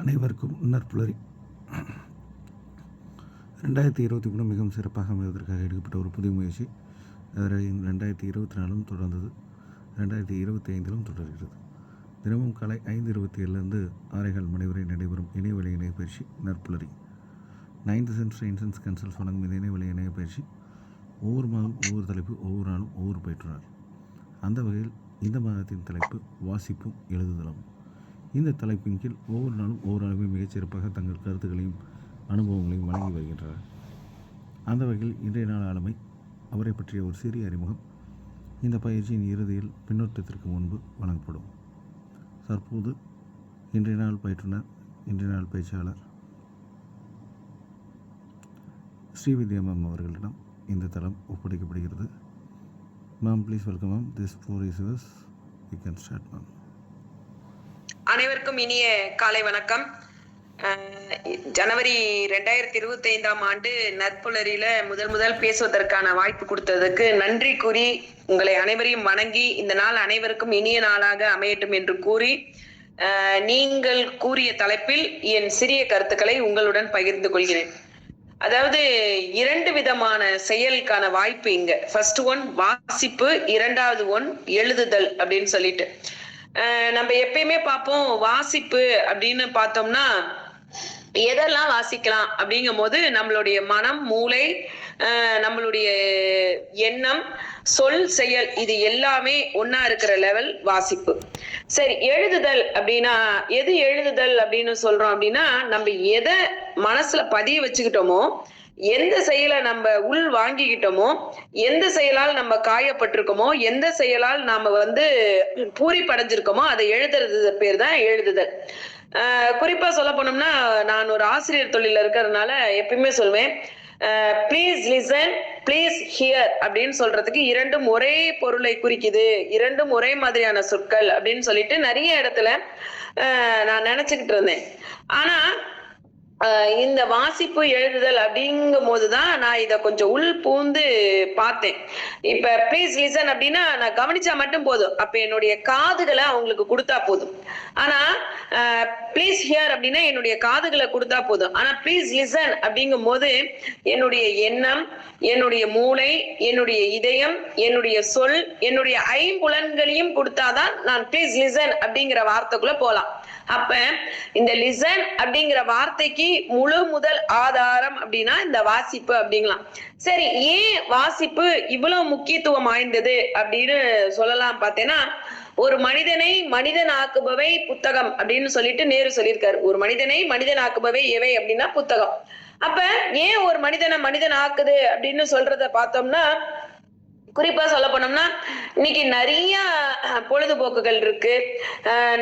அனைவருக்கும் நற்புலரி. 2023 மிகவும் சிறப்பாக அமைவதற்காக எடுக்கப்பட்ட ஒரு புதிய முயற்சி. 2024 தொடர்ந்தது, 2025 தொடர்கிறது. தினமும் காலை 5:27 6:15 மணி வரை நடைபெறும் இணையவழி இணைய பயிற்சி நற்புலரி. 9th சென்ஸ் இன்சென்ஸ் கன்சல்ஸ் வழங்கும் இந்த இணையவழி இணைய பயிற்சி ஒவ்வொரு மாதம் ஒவ்வொரு தலைப்பு, ஒவ்வொரு நாளும் ஒவ்வொரு பயிற்றுனர். அந்த வகையில் இந்த மாதத்தின் தலைப்பு வாசிப்பும் எழுதுதலும். இந்த தலைப்பின் கீழ் ஒவ்வொரு நாளும் ஒவ்வொரு அளவையும் மிகச்சிறப்பாக தங்கள் கருத்துக்களையும் அனுபவங்களையும் வழங்கி வருகின்றனர். அந்த வகையில் இன்றைய நாள் ஆளுமை, அவரை பற்றிய ஒரு சிறிய அறிமுகம் இந்த பயிற்சியின் இறுதியில் பின்னோட்டத்திற்கு முன்பு வழங்கப்படும். தற்போது இன்றைய நாள் பயிற்றுனர், இன்றைய நாள் பயிற்சியாளர் ஸ்ரீவித்யா மேம் அவர்களிடம் இந்த தளம் ஒப்படைக்கப்படுகிறது. Ma'am, please welcome ma'am. This floor is yours. You can start ma'am. அனைவருக்கும் இனிய காலை வணக்கம். ஜனவரி 2025 நற்புலரியில முதல் பேசுவதற்கான வாய்ப்பு கொடுத்ததுக்கு நன்றி கூறி, உங்களை அனைவரையும் வணங்கி, இந்த நாள் அனைவருக்கும் இனிய நாளாக அமையட்டும் என்று கூறி, நீங்கள் கூறிய தலைப்பில் என் சிறிய கருத்துக்களை உங்களுடன் பகிர்ந்து கொள்கிறேன். அதாவது 2 விதமான செயலுக்கான வாய்ப்பு இங்க. ஃபர்ஸ்ட் ஒன் வாசிப்பு, 2வது ஒன் எழுதுதல் அப்படின்னு சொல்லிட்டு நம்ம எப்பயுமே பார்ப்போம். வாசிப்பு அப்படின்னு பார்த்தோம்னா எதெல்லாம் வாசிக்கலாம் அப்படிங்கும் போது நம்மளுடைய மனம், மூளை, நம்மளுடைய எண்ணம், சொல், செயல், இது எல்லாமே ஒன்னா இருக்கிற லெவல் வாசிப்பு. சரி, எழுதுதல் அப்படின்னா எது எழுதுதல் அப்படின்னு சொல்றோம் அப்படின்னா, நம்ம எதை மனசுல பதிய வச்சுக்கிட்டோமோ, எந்த செயலை நம்ம உள் வாங்கிக்கிட்டோமோ, எந்த செயலால் நம்ம காயப்பட்டிருக்கோமோ, எந்த செயலால் நாம பூரிப்படைஞ்சிருக்கோமோ அதை எழுதுறது பேர் தான் எழுதுதல். குறிப்பா சொல்ல போனோம்னா, நான் ஒரு ஆசிரியர் தொழில இருக்கிறதுனால எப்பயுமே சொல்வேன், ப்ளீஸ் லிசன், ப்ளீஸ் ஹியர் அப்படின்னு சொல்றதுக்கு 2ம் ஒரே பொருளை குறிக்குது, 2ம் ஒரே மாதிரியான சொற்கள் அப்படின்னு சொல்லிட்டு நிறைய இடத்துல நான் நினைச்சுக்கிட்டு இருந்தேன். ஆனா இந்த வாசிப்பு எழுதுதல் அப்படிங்கும் போதுதான் நான் இத கொஞ்சம் உள் பூந்து பார்த்தேன். இப்ப ப்ளீஸ் லிசன் அப்படின்னா நான் கவனிச்சா மட்டும் போதும், அப்ப என்னுடைய காதுகளை அவங்களுக்கு கொடுத்தா போதும். ஆனா ப்ளீஸ் ஹியர் அப்படின்னா என்னுடைய காதுகளை கொடுத்தா போதும். ஆனா ப்ளீஸ் லிசன் அப்படிங்கும் போது என்னுடைய எண்ணம், என்னுடைய மூளை, என்னுடைய இதயம், என்னுடைய சொல், என்னுடைய ஐம்புலன்களையும் கொடுத்தாதான் நான் ப்ளீஸ் லிசன் அப்படிங்கிற வார்த்தைக்குள்ள போலாம். அப்ப இந்த லிசன் அப்படிங்கிற வார்த்தைக்கு முதல் ஆதாரம் அப்படின்னா இந்த வாசிப்பு அப்படிங்கலாம். சரி, ஏன் வாசிப்பு இவ்வளவு முக்கியத்துவம் வாய்ந்தது அப்படின்னு சொல்லலாம் பார்த்தேன்னா, ஒரு மனிதனை மனிதன் ஆக்குபவை புத்தகம் அப்படின்னு சொல்லிட்டு நேரு சொல்லியிருக்காரு. ஒரு மனிதனை மனிதன் ஆக்குபவை எவை அப்படின்னா புத்தகம். அப்ப ஏன் ஒரு மனிதனை மனிதன் ஆக்குது அப்படின்னு சொல்றத பார்த்தோம்னா, குறிப்பா சொல்ல போனோம்னா, இன்னைக்கு நிறைய பொழுதுபோக்குகள் இருக்கு.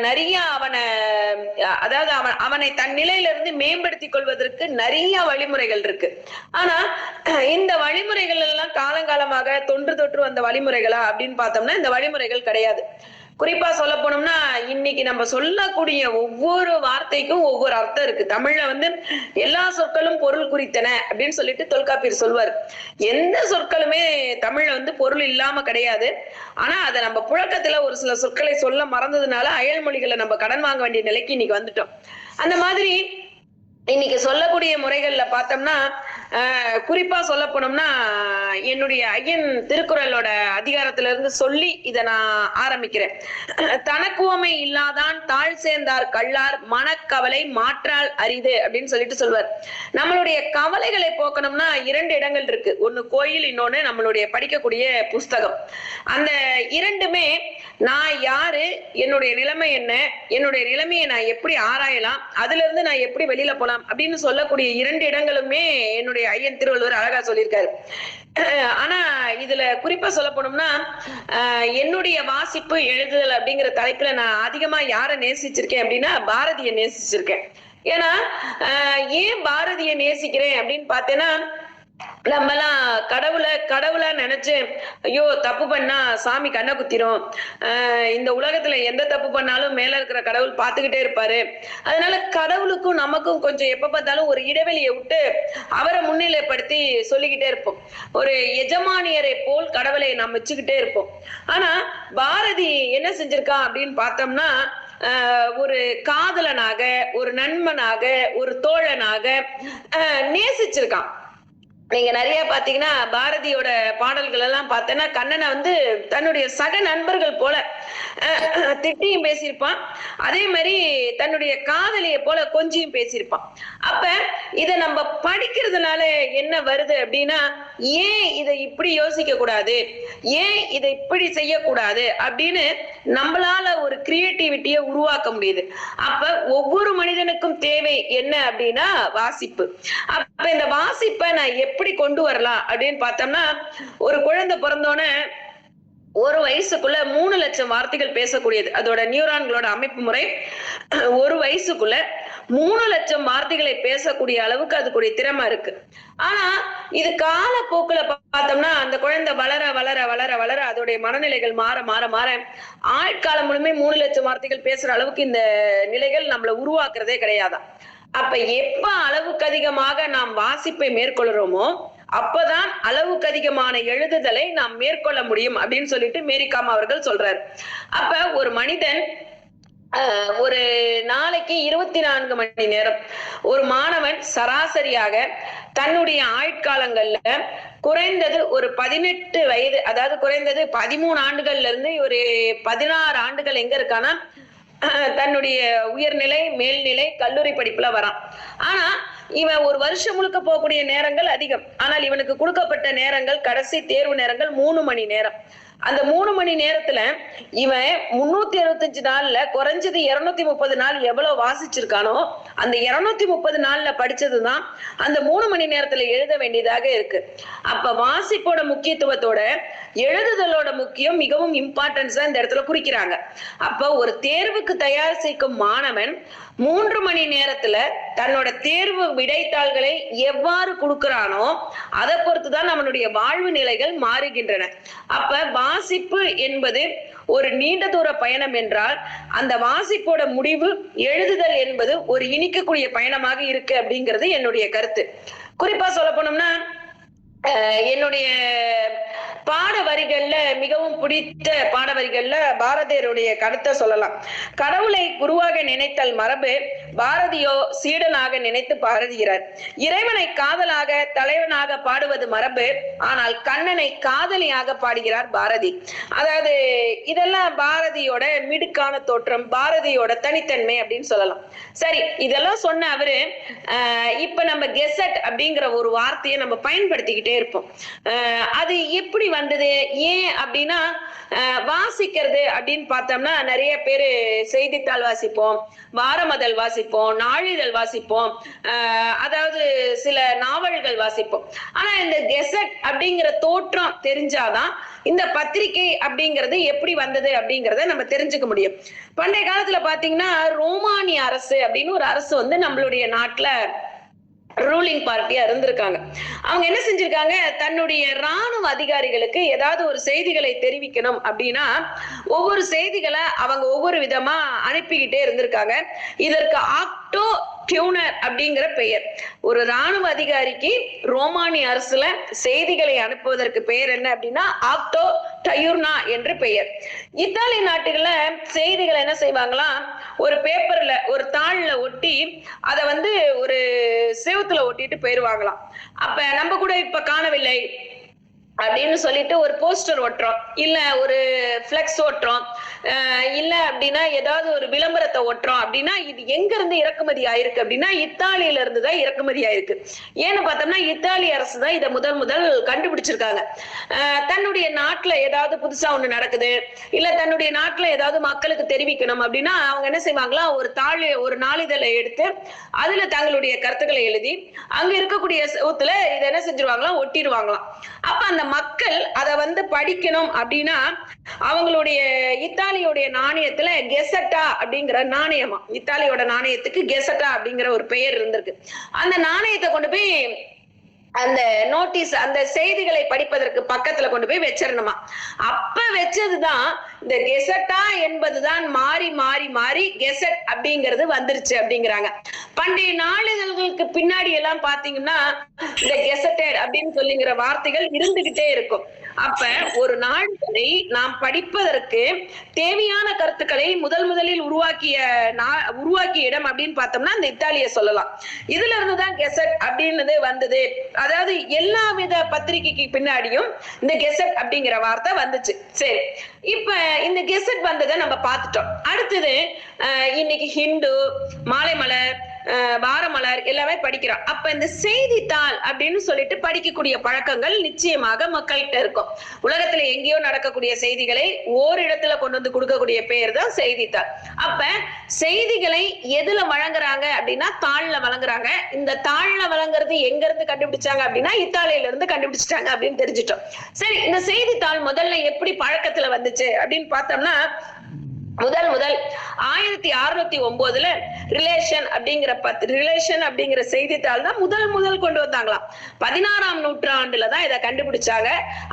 நிறைய அவனை தன் நிலையில இருந்து மேம்படுத்திக் கொள்வதற்கு நிறைய வழிமுறைகள் இருக்கு. ஆனா இந்த வழிமுறைகள் எல்லாம் காலங்காலமாக தொன்று வந்த வழிமுறைகளா அப்படின்னு பார்த்தோம்னா இந்த வழிமுறைகள் கிடையாது. குறிப்பா சொல்ல போனோம்னா, இன்னைக்கு நம்ம சொல்லக்கூடிய ஒவ்வொரு வார்த்தைக்கும் ஒவ்வொரு அர்த்தம் இருக்கு. தமிழ்ல எல்லா சொற்களும் பொருள் குறித்தன அப்படின்னு சொல்லிட்டு தொல்காப்பியர் சொல்வார். எந்த சொற்களுமே தமிழ்ல பொருள் இல்லாம கிடையாது. ஆனா அதை நம்ம புழக்கத்துல ஒரு சில சொற்களை சொல்ல மறந்ததுனால அயல் மொழிகளை நம்ம கடன் வாங்க வேண்டிய நிலைக்கு இன்னைக்கு வந்துட்டோம். அந்த மாதிரி இன்னைக்கு சொல்லக்கூடிய முறைகள்ல பார்த்தோம்னா, குறிப்பா சொல்ல போனோம்னா, என்னுடைய ஐயன் திருக்குறளோட அதிகாரத்துல இருந்து சொல்லி இதை நான் ஆரம்பிக்கிறேன். தனக்குவமை இல்லாதான் தாழ் சேர்ந்தார் கள்ளார், மனக்கவலை மாற்றால் அரிது அப்படின்னு சொல்லிட்டு சொல்வார். நம்மளுடைய கவலைகளை போக்கணும்னா 2 இடங்கள் இருக்கு. ஒண்ணு கோயில், இன்னொன்னு நம்மளுடைய படிக்கக்கூடிய புஸ்தகம். அந்த 2மே நான் யாரு, என்னுடைய நிலைமை என்ன, என்னுடைய நிலைமையை நான் எப்படி ஆராயலாம், அதுல இருந்து நான் எப்படி வெளியில போலாம் அப்படின்னு சொல்லக்கூடிய 2 இடங்களுமே என்னுடைய ஐயன் திருவள்ளுவர் அழகா சொல்லியிருக்காரு. ஆனா இதுல குறிப்பா சொல்ல போனோம்னா, என்னுடைய வாசிப்பு எழுதுதல் அப்படிங்கிற தலைப்புல நான் அதிகமா யாரை நேசிச்சிருக்கேன் அப்படின்னா பாரதியை நேசிச்சிருக்கேன். ஏன்னா ஏன் பாரதியை நேசிக்கிறேன் அப்படின்னு பார்த்தேன்னா, நம்மலாம் கடவுளை நினைச்சு ஐயோ தப்பு பண்ணா சாமி கண்ணை குத்திரும், இந்த உலகத்துல எந்த தப்பு பண்ணாலும் மேல இருக்கிற கடவுள் பார்த்துக்கிட்டே இருப்பாரு, அதனால கடவுளுக்கும் நமக்கும் கொஞ்சம் எப்ப பார்த்தாலும் ஒரு இடைவெளியை விட்டு அவரை முன்னிலைப்படுத்தி சொல்லிக்கிட்டே இருப்போம். ஒரு எஜமானியரை போல் கடவுளை நாம் வச்சுக்கிட்டே இருப்போம். ஆனா பாரதி என்ன செஞ்சிருக்கான் அப்படின்னு பார்த்தோம்னா, ஒரு காதலனாக, ஒரு நண்பனாக, ஒரு தோழனாக நேசிச்சிருக்கான். நீங்க நிறைய பாத்தீங்கன்னா பாரதியோட பாடல்கள் எல்லாம் பார்த்தேன்னா கண்ணனை வந்து தன்னுடைய சக நண்பர்கள் போல திட்டியும் பேசியிருப்பான், அதே மாதிரி தன்னுடைய காதலியை போல கொஞ்சியும் பேசியிருப்பான். அப்ப இத நம்ம படிக்கிறதுனால என்ன வருது அப்படின்னா, ஏன் இதை இப்படி யோசிக்க கூடாது, ஏன் இதை இப்படி செய்யக்கூடாது அப்படின்னு நம்மளால ஒரு கிரியேட்டிவிட்டியை உருவாக்க முடியுது. அப்ப ஒவ்வொரு மனிதனுக்கும் தேவை என்ன அப்படின்னா வாசிப்பு. அப்ப இந்த வாசிப்பை நான் எப்படி கொண்டு வரலாம் அப்படின்னு பார்த்தோம்னா, ஒரு குழந்தை பிறந்தோன்னே ஒரு வயசுக்குள்ள 3 லட்சம் வார்த்தைகள் பேசக்கூடியது. அதோட நியூரான்களோட அமைப்பு முறை ஒரு வயசுக்குள்ள 3 லட்சம் வார்த்தைகளை பேசக்கூடிய அளவுக்கு அதுக்குரிய திறமை இருக்கு. ஆனா இது காலப்போக்குல பார்த்தோம்னா அந்த குழந்தை வளர வளர வளர வளர அதோடைய மனநிலைகள் மாற மாற மாற ஆட்காலம் முழுமே 3 லட்சம் வார்த்தைகள் பேசுற அளவுக்கு இந்த நிலைகள் நம்மளை உருவாக்குறதே கிடையாதான். அப்ப எப்ப அளவுக்கு அதிகமாக நாம் வாசிப்பை மேற்கொள்றோமோ அப்பதான் அளவுக்கு அதிகமான எழுதுதலை நாம் மேற்கொள்ள முடியும் அப்படின்னு சொல்லிட்டு மேரிகாம் அவர்கள் சொல்றாரு. அப்ப ஒரு மனிதன் ஒரு நாளைக்கு 24 மணி நேரம், ஒரு மாணவன் சராசரியாக தன்னுடைய ஆயுட்காலங்கள்ல குறைந்தது ஒரு 18 வயது, அதாவது குறைந்தது 13 ஆண்டுகள்ல இருந்து ஒரு 16 ஆண்டுகள் எங்க இருக்கானா தன்னுடைய உயர்நிலை, மேல்நிலை, கல்லூரி படிப்புல வரான். ஆனா இவன் ஒரு வருஷம் முழுக்க போகக்கூடிய நேரங்கள் அதிகம். ஆனால் இவனுக்கு கொடுக்கப்பட்ட நேரங்கள், கடைசி தேர்வு நேரங்கள் 3 மணி நேரம். அந்த 3 மணி நேரத்துல இவன் 365 நாள்ல குறைஞ்சது 230 நாள் எவ்வளவு வாசிச்சிருக்கானோ அந்த 230 நாள்ல படிச்சதுதான் அந்த 3 மணி நேரத்துல எழுத வேண்டியதாக இருக்கு. அப்ப வாசிப்போட முக்கியத்துவத்தோட எழுதுதலோட முக்கியம் மிகவும் இம்பார்ட்டன்ஸா இந்த இடத்துல குறிக்கிறாங்க. அப்ப ஒரு தேர்வுக்கு தயார் செய்யும் மாணவன் 3 மணி நேரத்துல தன்னோட தேர்வு விடைத்தாள்களை எவ்வாறு கொடுக்கிறானோ அதை பொறுத்துதான் நம்மளுடைய வாழ்வு நிலைகள் மாறுகின்றன. அப்ப வாசிப்பு என்பது ஒரு நீண்ட தூர பயணம் என்றால் அந்த வாசிப்போட முடிவு எழுதுதல் என்பது ஒரு இனிக்கக்கூடிய பயணமாக இருக்கு அப்படிங்கிறது என்னுடைய கருத்து. குறிப்பா சொல்ல போனோம்னா என்னுடைய பாட வரிகள்ல மிகவும் பிடித்த பாட வரிகள்ல பாரதியருடைய கருத்தை சொல்லலாம். கடவுளை குருவாக நினைத்தல் மரபு, பாரதியோ சீடனாக நினைத்து பாடுகிறார். இறைவனை காதலாக தலைவனாக பாடுவது மரபு, ஆனால் கண்ணனை காதலியாக பாடுகிறார் பாரதி. அதாவது இதெல்லாம் பாரதியோட மிடுக்கான தோற்றம், பாரதியோட தனித்தன்மை அப்படின்னு சொல்லலாம். சரி, இதெல்லாம் சொன்ன அவரு இப்ப நம்ம கெசட் அப்படிங்கிற ஒரு வார்த்தையை நம்ம பயன்படுத்திக்கிட்டே இருப்போம். அது எப்படி வந்தது, ஏன் அப்படின்னா வாசிக்கிறது அப்படின்னு பார்த்தோம்னா நிறைய பேரு செய்தித்தாள் வாசிப்போம், வாரமதழ் வாசிப்போம், நாளிதழ் வாசிப்போம், அதாவது சில நாவல்கள் வாசிப்போம். ஆனா இந்த கெசட் அப்படிங்கிற தோற்றம் தெரிஞ்சாதான் இந்த பத்திரிகை அப்படிங்கிறது எப்படி வந்தது அப்படிங்கிறத நம்ம தெரிஞ்சுக்க முடியும். பண்டைய காலத்துல பாத்தீங்கன்னா ரோமானிய அரசு அப்படின்னு ஒரு அரசு வந்து நம்மளுடைய நாட்டுல ரூலிங் பார்ட்டியா இருந்திருக்காங்க. அவங்க என்ன செஞ்சிருக்காங்க, தன்னுடைய ராணுவ அதிகாரிகளுக்கு ஏதாவது ஒரு செய்திகளை தெரிவிக்கணும் அப்படின்னா ஒவ்வொரு செய்திகளை அவங்க ஒவ்வொரு விதமா அனுப்பிக்கிட்டே இருந்திருக்காங்க. இதற்கு ஆக்டோ டியூனர் அப்படிங்கிற பெயர். ஒரு ராணுவ அதிகாரிக்கு ரோமானிய அரசுல செய்திகளை அனுப்புவதற்கு பெயர் என்ன அப்படின்னா ஆக்டோ டயூர்னா என்று பெயர். இத்தாலி நாட்டுகள்ல செய்திகளை என்ன செய்வாங்களாம், ஒரு பேப்பர்ல ஒரு தாள்ல ஒட்டி அதை வந்து ஒரு செவுத்துல ஒட்டிட்டு போயிருவாங்களாம். அப்ப நம்ம கூட இப்ப காணவில்லை அப்படின்னு சொல்லிட்டு ஒரு போஸ்டர் ஒட்டுறோம், இல்ல ஒரு பிளெக்ஸ் ஒட்டுறோம், இல்ல அப்படின்னா ஏதாவது ஒரு விளம்பரத்தை ஒட்டுறோம் அப்படின்னா இது எங்க இருந்து இறக்குமதி ஆயிருக்கு அப்படின்னா இத்தாலியில இருந்து தான் இறக்குமதி ஆயிருக்கு. ஏன்னு பார்த்தோம்னா இத்தாலி அரசு தான் இதை முதல் கண்டுபிடிச்சிருக்காங்க. தன்னுடைய நாட்டுல ஏதாவது புதுசா ஒண்ணு நடக்குது, இல்ல தன்னுடைய நாட்டுல ஏதாவது மக்களுக்கு தெரிவிக்கணும் அப்படின்னா அவங்க என்ன செய்வாங்களா, ஒரு நாளிதழை எடுத்து அதுல தங்களுடைய கருத்துக்களை எழுதி அங்க இருக்கக்கூடிய செவுத்துல இதை என்ன செஞ்சிருவாங்களாம், ஒட்டிடுவாங்களாம். அப்ப அந்த மக்கள் அதை வந்து படிக்கணும் அப்படின்னா அவங்களுடைய இத்தாலியோடைய நாணயத்துல கெசட்டா அப்படிங்கிற நாணயமா, இத்தாலியோட நாணயத்துக்கு கெசட்டா அப்படிங்கிற ஒரு பெயர் இருந்திருக்கு. அந்த நாணயத்தை கொண்டு போய் அந்த நோட்டீஸ், அந்த செய்திகளை படிப்பதற்கு பக்கத்துல கொண்டு போய் வச்சிடணுமா. அப்ப வச்சதுதான் இந்த கெசட்டா என்பதுதான் மாறி மாறி மாறி கெசட் அப்படிங்கிறது வந்துருச்சு அப்படிங்கிறாங்க. பண்டைய நாளிதழ்களுக்கு பின்னாடி எல்லாம் பாத்தீங்கன்னா இந்த கெசட்டட் அப்படின்னு சொல்லிங்கிற வார்த்தைகள் இருந்துகிட்டே இருக்கும். அப்ப ஒரு நாடுகளை நாம் படிப்பதற்கு தேவையான கருத்துக்களை முதலில் உருவாக்கிய இடம் அப்படின்னு பார்த்தோம்னா இந்த இத்தாலியை சொல்லலாம். இதுல இருந்துதான் கெசட் அப்படின்றது வந்தது. அதாவது எல்லா வித பத்திரிகைக்கு பின்னாடியும் இந்த கெசட் அப்படிங்கிற வார்த்தை வந்துச்சு. சரி, இப்ப இந்த கெசட் வந்ததை நம்ம பார்த்துட்டோம். அடுத்தது இன்னைக்கு ஹிந்து, மாலை மலர், வாரமலர் எல்லாமே படிக்கிறோம். அப்ப இந்த செய்தித்தாள் அப்படின்னு சொல்லிட்டு படிக்கக்கூடிய பழக்கங்கள் நிச்சயமாக மக்கள்கிட்ட இருக்கும். உலகத்துல எங்கேயோ நடக்கக்கூடிய செய்திகளை ஓரிடத்துல கொண்டு வந்து கொடுக்கக்கூடிய பேர் தான் செய்தித்தாள். அப்ப செய்திகளை எதுல வழங்குறாங்க அப்படின்னா தாள்ல வழங்குறாங்க. இந்த தாள்ல வழங்குறது எங்க இருந்து கண்டுபிடிச்சாங்க அப்படின்னா இத்தாலியில இருந்து கண்டுபிடிச்சிட்டாங்க அப்படின்னு தெரிஞ்சிட்டோம். சரி, இந்த செய்தித்தாள் முதல்ல எப்படி பழக்கத்துல வந்துச்சு அப்படின்னு பார்த்தோம்னா, முதல் 1609 ரிலேஷன் அப்படிங்கிற செய்தித்தாள் தான் முதல் கொண்டு வந்தாங்களாம். 16ஆம் நூற்றாண்டுல தான் இதை கண்டுபிடிச்சாங்க.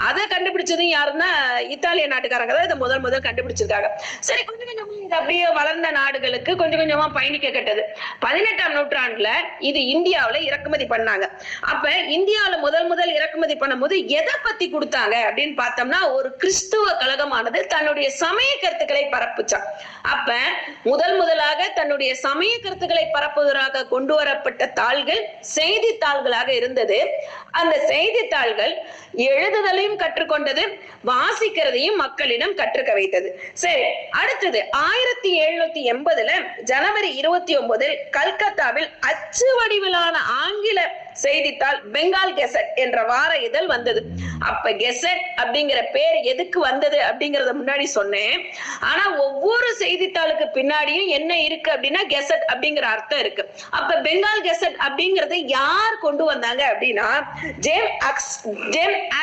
அதை கண்டுபிடிச்சதும் யாருன்னா இத்தாலிய நாட்டுக்காரங்க தான் இதை முதல் கண்டுபிடிச்சிருக்காங்க. சரி, கொஞ்சம் கொஞ்சமா இது அப்படியே வளர்ந்த நாடுகளுக்கு கொஞ்சம் கொஞ்சமா பயணிக்க கட்டது. 18ஆம் நூற்றாண்டுல இது இந்தியாவில இறக்குமதி பண்ணாங்க. அப்ப இந்தியாவில முதல் இறக்குமதி பண்ணும்போது எதை பத்தி கொடுத்தாங்க அப்படின்னு பார்த்தோம்னா, ஒரு கிறிஸ்துவ கழகமானது தன்னுடைய சமய கருத்துக்களை பரப்புச்சு. அப்ப முதலாக தன்னுடைய சமய கருத்துக்களை பரப்புவதற்காக கொண்டு வரப்பட்ட தாள்கள் செய்தித்தாள்களாக இருந்தது. அந்த செய்தித்தாள்கள் எழுதுதலையும் கற்றுக்கொண்டது, வாசிக்கிறதையும் மக்களிடம் கற்றுக்க வைத்தது. சரி, அடுத்தது 1780 ஜனவரி 29 கல்கத்தாவில் அச்சு வடிவிலான ஆங்கில செய்தித்தாள் பெங்கால் கெசட் என்ற வார இதழ் வந்தது. அப்ப கெசட் அப்படிங்கிற பேர் எதுக்கு வந்தது அப்படிங்கறத முன்னாடி சொன்னேன். ஆனா ஒவ்வொரு செய்தித்தாளுக்கு பின்னாடியும் என்ன இருக்கு அப்படின்னா கெசட் அப்படிங்கிற அர்த்தம் இருக்கு. அப்ப பெங்கால் கெசட் அப்படிங்கறத யார் கொண்டு வந்தாங்க அப்படின்னா ஜேம்ஸ்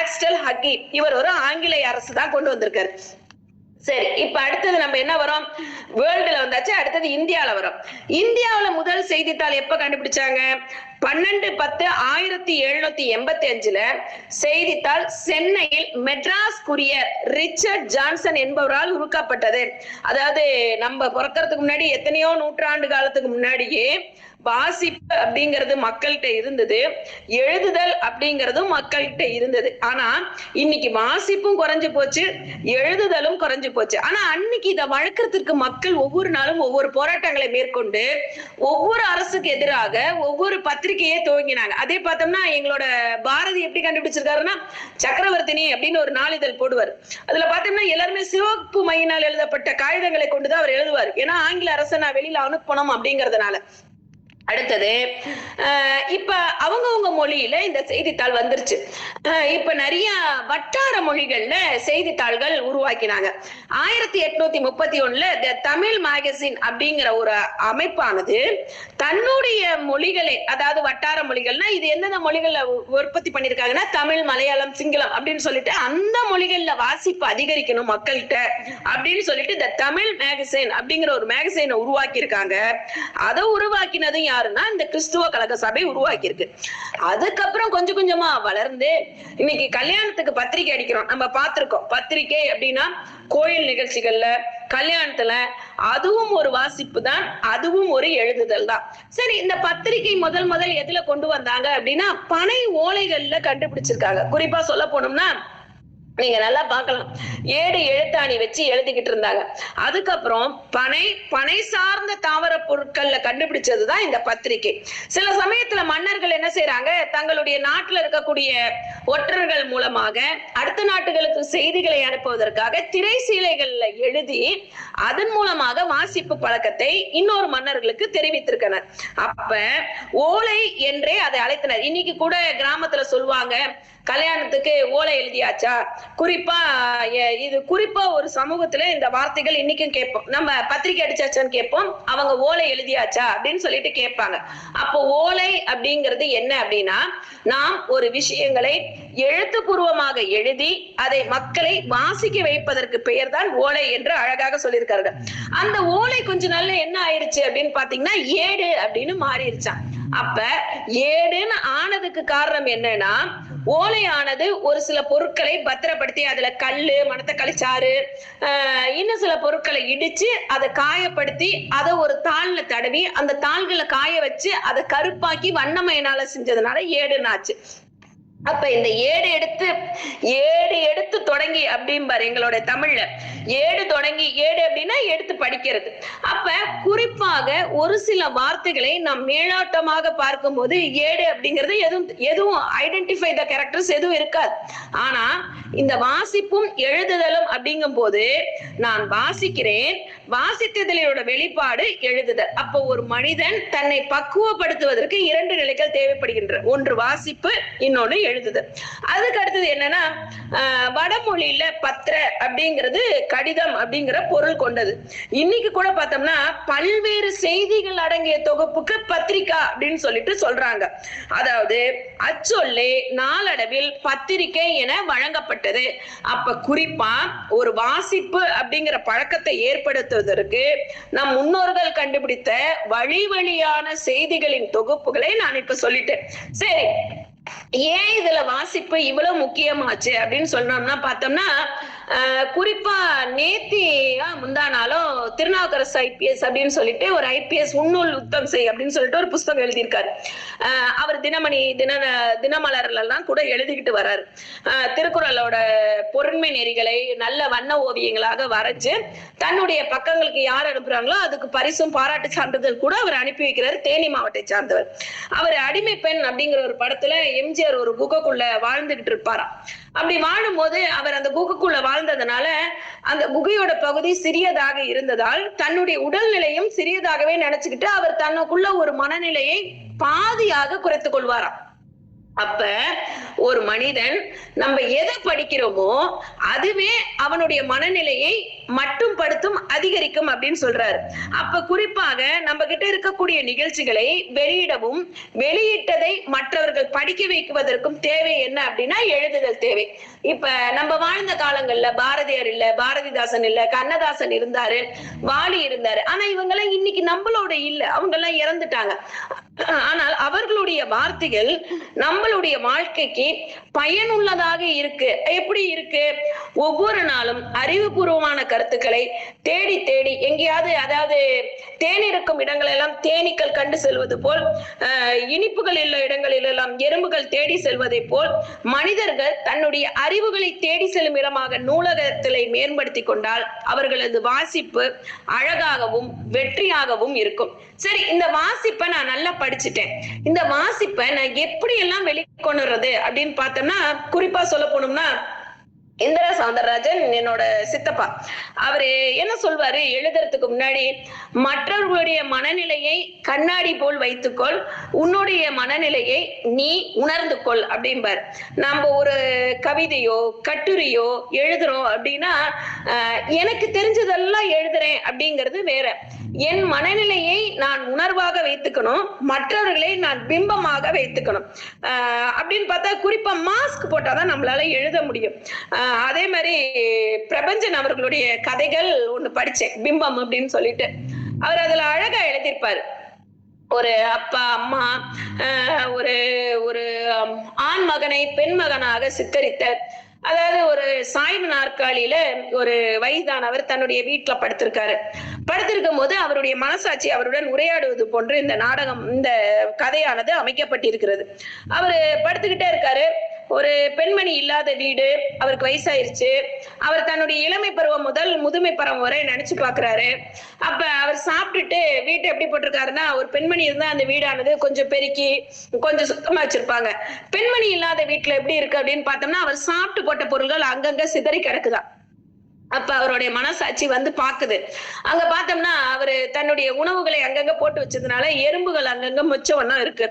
ஆக்ஸ்டல் ஹக்கி. இவர் ஒரு ஆங்கிலேய அரசு தான் கொண்டு வந்திருக்காரு. சரி, இப்ப அடுத்தது நம்ம என்ன வரோம், வேர்ல்டுல வந்தாச்சு. அடுத்தது இந்தியாவில வரும். இந்தியாவில முதல் செய்தித்தாள் எப்ப கண்டுபிடிச்சாங்க? 12/10/1785 செய்தித்தாள் சென்னையில் மெட்ராஸ் குரியர் ரிச்சர்ட் ஜான்சன் என்பவரால் உருவாக்கப்பட்டது. அதாவது நம்ம பிறக்கிறதுக்கு முன்னாடி எத்தனையோ நூற்றாண்டு காலத்துக்கு முன்னாடியே வாசிப்பு அப்படிங்கிறது மக்கள்கிட்ட இருந்தது, எழுதுதல் அப்படிங்கிறதும் மக்கள்கிட்ட இருந்தது. ஆனா இன்னைக்கு வாசிப்பும் குறைஞ்சு போச்சு, எழுதுதலும் குறைஞ்சு போச்சு. ஆனா அன்னைக்கு இதை வளர்க்கறதுக்கு மக்கள் ஒவ்வொரு நாளும் ஒவ்வொரு போராட்டங்களை மேற்கொண்டு ஒவ்வொரு அரசுக்கு எதிராக ஒவ்வொரு பத்திரிகையே துவங்கினாங்க. அதே பார்த்தோம்னா எங்களோட பாரதி எப்படி கண்டுபிடிச்சிருக்காருன்னா, சக்கரவர்த்தினி அப்படின்னு ஒரு நாளிதழ் போடுவார். அதுல பார்த்தோம்னா எல்லாருமே சிவப்பு மையினால் எழுதப்பட்ட காகிதங்களை கொண்டுதான் அவர் எழுதுவார். ஏன்னா ஆங்கில அரசை நான் வெளியில அனுப்பணும் அப்படிங்கறதுனால. அடுத்தது இப்ப அவங்கவுங்க மொழியில இந்த செய்தித்தாள் வந்துருச்சு. இப்ப நிறைய வட்டார மொழிகள்ல செய்தித்தாள்கள் உருவாக்கினாங்க. 1831 தமிழ் மேகசின் அப்படிங்கிற ஒரு அமைப்பானது தன்னுடைய மொழிகளை, அதாவது வட்டார மொழிகள்னா இது எந்தெந்த மொழிகள்ல உற்பத்தி பண்ணிருக்காங்கன்னா தமிழ், மலையாளம், சிங்களம் அப்படின்னு சொல்லிட்டு அந்த மொழிகள்ல வாசிப்பு அதிகரிக்கணும் மக்கள்கிட்ட அப்படின்னு சொல்லிட்டு இந்த தமிழ் மேகசின் அப்படிங்கிற ஒரு மேகசினை உருவாக்கி இருக்காங்க. அதை உருவாக்கினதும் யாருன்னா இந்த கிறிஸ்துவ கழக சபை உருவாக்கி இருக்கு. அதுக்கப்புறம் கொஞ்சம் கொஞ்சமா வளர்ந்து இன்னைக்கு கல்யாணத்துக்கு பத்திரிகை அடிக்கிறோம். நம்ம பார்த்திருக்கோம். பத்திரிகை அப்படின்னா கோயில் நிகழ்ச்சிகள்ல, கல்யாணத்துல அதுவும் ஒரு வாசிப்பு தான், அதுவும் ஒரு எழுதுதல் தான். சரி, இந்த பத்திரிகை முதல் எதுல கொண்டு வந்தாங்க அப்படின்னா பனை ஓலைகள்ல கண்டுபிடிச்சிருக்காங்க. குறிப்பா சொல்ல போனோம்னா நீங்க நல்லா பார்க்கலாம், ஏடு எழுத்தாணி வச்சு எழுதிக்கிட்டு இருந்தாங்க. அதுக்கப்புறம் பனை சார்ந்த தாவர பொருட்கள்ல கண்டுபிடிச்சதுதான் இந்த பத்திரிகை. சில சமயத்துல மன்னர்கள் என்ன செய்யறாங்க, தங்களுடைய நாட்டுல இருக்கக்கூடிய ஒற்றர்கள் மூலமாக அடுத்த நாட்டுகளுக்கு செய்திகளை அனுப்புவதற்காக திரை சீலைகள்ல எழுதி அதன் மூலமாக வாசிப்பு பழக்கத்தை இன்னொரு மன்னர்களுக்கு தெரிவித்திருக்கனர். அப்ப ஓலை என்றே அதை அழைத்தனர். இன்னைக்கு கூட கிராமத்துல சொல்லுவாங்க, கல்யாணத்துக்கு ஓலை எழுதியாச்சா. குறிப்பா ஒரு சமூகத்துல இந்த வார்த்தைகள் இன்னைக்கும் கேட்போம். நம்ம பத்திரிகை அடிச்சாச்சான்னு கேட்போம், அவங்க ஓலை எழுதியாச்சா அப்படின்னு சொல்லிட்டு கேட்பாங்க. அப்போ ஓலை அப்படிங்கிறது என்ன அப்படின்னா, நாம் ஒரு விஷயங்களை எழுத்துப்பூர்வமாக எழுதி அதை மக்களை வாசிக்க வைப்பதற்கு பெயர் தான் ஓலை என்று அழகாக சொல்லியிருக்கார்கள். அந்த ஓலை கொஞ்ச நாள்ல என்ன ஆயிடுச்சு அப்படின்னு பாத்தீங்கன்னா ஏடு அப்படின்னு மாறிடுச்சான். அப்ப ஏடுன்னு ஆனதுக்கு காரணம் என்னன்னா, ஓலையானது ஒரு சில பொருட்களை பத்திரப்படுத்தி அதுல கல்லு, மணத்தக்காளிச்சாறு, இன்னும் சில பொருட்களை இடிச்சு அதை காயப்படுத்தி அதை ஒரு தாள்ல தடவி அந்த தாள்களை காய வச்சு அதை கருப்பாக்கி வண்ணமயனால செஞ்சதுனால ஏடுனாச்சு. அப்ப இந்த ஏடு எடுத்து தொடங்கி அப்படிம்பாரு எங்களோட தமிழ்ல. ஏடு தொடங்கி, ஏடு அப்படின்னா எடுத்து படிக்கிறது. அப்ப குறிப்பாக ஒரு சில வார்த்தைகளை நாம் மேலோட்டமாக பார்க்கும்போது ஏடு அப்படிங்கிறது எதுவும் ஐடென்டிஃபை த கேரக்டர்ஸ் எதுவும் இருக்காது. ஆனா இந்த வாசிப்பும் எழுதுதலும் அப்படிங்கும் போது நான் வாசிக்கிறேன், வாசித்ததலோட வெளிப்பாடு எழுதுதல். அப்போ ஒரு மனிதன் தன்னை பக்குவப்படுத்துவதற்கு 2 நிலைகள் தேவைப்படுகின்றன. ஒன்று வாசிப்பு, இன்னொன்னு எழுதுதல். அதுக்கு அடுத்தது என்னன்னா, வடமொழியில பத்திர அப்படிங்கிறது கடிதம் அப்படிங்கிற பொருள் கொண்டது. இன்னைக்கு கூட பார்த்தோம்னா பல்வேறு செய்திகள் அடங்கிய தொகுப்புக்கு பத்திரிகா அப்படின்னு சொல்லிட்டு சொல்றாங்க. அதாவது அச்சொல்லே நாளடைவில் பத்திரிகை என வழங்கப்பட்டது. அப்ப குறிப்பா ஒரு வாசிப்பு அப்படிங்கிற பழக்கத்தை ஏற்படுத்துவதற்கு நம் முன்னோர்கள் கண்டுபிடித்த வழியான செய்திகளின் தொகுப்புகளை நான் இப்ப சொல்லிட்டேன். சரி, ஏன் இதுல வாசிப்பு இவ்வளவு முக்கியமாச்சு அப்படின்னு சொன்னோம்னா பார்த்தோம்னா, குறிப்பா முந்தானாலும் திருநாவுக்கரசு ஐபிஎஸ் அப்படின்னு சொல்லிட்டு ஒரு ஐபிஎஸ் உன்னூல் உத்தம் செய் அப்படின்னு சொல்லிட்டு ஒரு புஸ்தகம் எழுதியிருக்காரு. அவர் தினமலர்ல எல்லாம் கூட எழுதிக்கிட்டு வர்றாரு. திருக்குறளோட பொருண்மை நெறிகளை நல்ல வண்ண ஓவியங்களாக வரைஞ்சு தன்னுடைய பக்கங்களுக்கு யார் அனுப்புறாங்களோ அதுக்கு பரிசும் பாராட்டு சான்றிதழ் கூட அவர் அனுப்பி வைக்கிறார். தேனி மாவட்டத்தை சார்ந்தவர். அவர் அடிமை பெண் அப்படிங்கிற ஒரு படத்துல எம்ஜிஆர் ஒரு குகைக்குள்ள வாழ்ந்துகிட்டு இருப்பாராம். அப்படி வாழும் போது அவர் அந்த குகைக்குள்ள வாழ்ந்ததுனால அந்த குகையோட பகுதி சிறியதாக இருந்ததால் தன்னுடைய உடல்நிலையும் சிறியதாகவே நினைச்சுக்கிட்டு அவர் தனக்குள்ள ஒரு மனநிலையை பாதியாக குறைத்துக் கொள்வாராம். அப்ப ஒரு மனிதன் நம்ம எதை படிக்கிறோமோ அதுவே அவனுடைய மனநிலையை மட்டும் படுத்தும் அதிகரிக்கும் அப்படின்னு சொல்றாரு. அப்ப குறிப்பாக நம்ம கிட்ட இருக்கக்கூடிய நிகழ்ச்சிகளை வெளியிடவும் வெளியிட்டதை மற்றவர்கள் படிக்க வைக்குவதற்கும் தேவை என்ன அப்படின்னா எழுதுதல் தேவை. இப்ப நம்ம வாழ்ந்த காலங்கள்ல பாரதியார் இல்ல, பாரதிதாசன் இல்ல, கண்ணதாசன் இருந்தாரு, வாலி இருந்தாரு. ஆனா இவங்க எல்லாம் இன்னைக்கு நம்மளோட இல்ல, அவங்க எல்லாம் இறந்துட்டாங்க. ஆனால் அவர்களுடைய வார்த்தைகள் நம்மளுடைய வாழ்க்கைக்கு பயனுள்ளதாக இருக்கு. எப்படி இருக்கு? ஒவ்வொரு நாளும் அறிவுபூர்வமான கருத்துக்களை தேடி தேடி எங்கேயாவது, அதாவது தேன் இருக்கும் இடங்கள் எல்லாம் தேனீக்கள் கண்டு செல்வது போல், இனிப்புகள் உள்ள இடங்களில் எல்லாம் எறும்புகள் தேடி செல்வதை போல் மனிதர்கள் தன்னுடைய அறிவுகளை தேடி செல்லும் இடமாக நூலகத்திலே மேம்படுத்தி கொண்டால் அவர்களது வாசிப்பு அழகாகவும் வெற்றியாகவும் இருக்கும். சரி, இந்த வாசிப்பை நான் நல்லா படிச்சுட்டேன். இந்த வாசிப்பை நான் எப்படி எல்லாம் வெளிக்கொண்டுறது அப்படின்னு பார்த்தோம்னா, குறிப்பா சொல்ல போனோம்னா இந்திரா சௌந்தரராஜன் என்னோட சித்தப்பா, அவரு என்ன சொல்வாரு எழுதுறதுக்கு முன்னாடி, மற்றவர்களுடைய மனநிலையை கண்ணாடி போல் வைத்துக்கொள், உன்னுடைய மனநிலையை நீ உணர்ந்து கொள் அப்படிம்பார். நம்ம ஒரு கவிதையோ கட்டுரையோ எழுதுறோம் அப்படின்னா எனக்கு தெரிஞ்சதெல்லாம் எழுதுறேன் அப்படிங்கிறது வேற. என் மனநிலையை நான் உணர்வாக வைத்துக்கணும், மற்றவர்களை நான் பிம்பமாக வைத்துக்கணும். அப்படின்னு பார்த்தா குறிப்பா மாஸ்க் போட்டாதான் நம்மளால எழுத முடியும். அதே மாதிரி பிரபஞ்சன் அவர்களுடைய கதைகள் ஒண்ணு படிச்சேன், பிம்பம் அப்படின்னு சொல்லிட்டு. அவர் அதுல அழகா எழுதியிருப்பாரு. ஒரு அப்பா அம்மா ஒரு ஒரு ஆண் மகனை பெண் மகனாக சித்தரித்தல். அதாவது ஒரு சாய்வு நாற்காலியில ஒரு வயதானவர் தன்னுடைய வீட்டுல படுத்திருக்கும் போது அவருடைய மனசாட்சி அவருடன் உரையாடுவது போன்று இந்த நாடகம், இந்த கதையானது அமைக்கப்பட்டிருக்கிறது. அவரு படுத்துக்கிட்டே இருக்காரு. ஒரு பெண்மணி இல்லாத வீடு, அவருக்கு வயசாயிருச்சு. அவர் தன்னுடைய இளமை பருவம் முதல் முதுமை பருவம் வரை நினைச்சு பாக்குறாரு. அப்ப அவர் சாப்பிட்டுட்டு வீட்டை எப்படி போட்டிருக்காருன்னா, ஒரு பெண்மணி இருந்தா அந்த வீடானது கொஞ்சம் பெருக்கி கொஞ்சம் சுத்தமா வச்சிருப்பாங்க. பெண்மணி இல்லாத வீட்டுல எப்படி இருக்கு அப்படின்னு பார்த்தோம்னா, அவர் சாப்பிட்டு போட்ட பொருள்கள் அங்கங்க சிதறி கிடக்குதான். அப்ப அவருடைய மனசாட்சி வந்து பாக்குது. அங்க பார்த்தோம்னா அவரு தன்னுடைய உணவுகளை அங்கங்க போட்டு வச்சதுனால எறும்புகள் அங்கங்க மிச்சவண்ணா இருக்கு.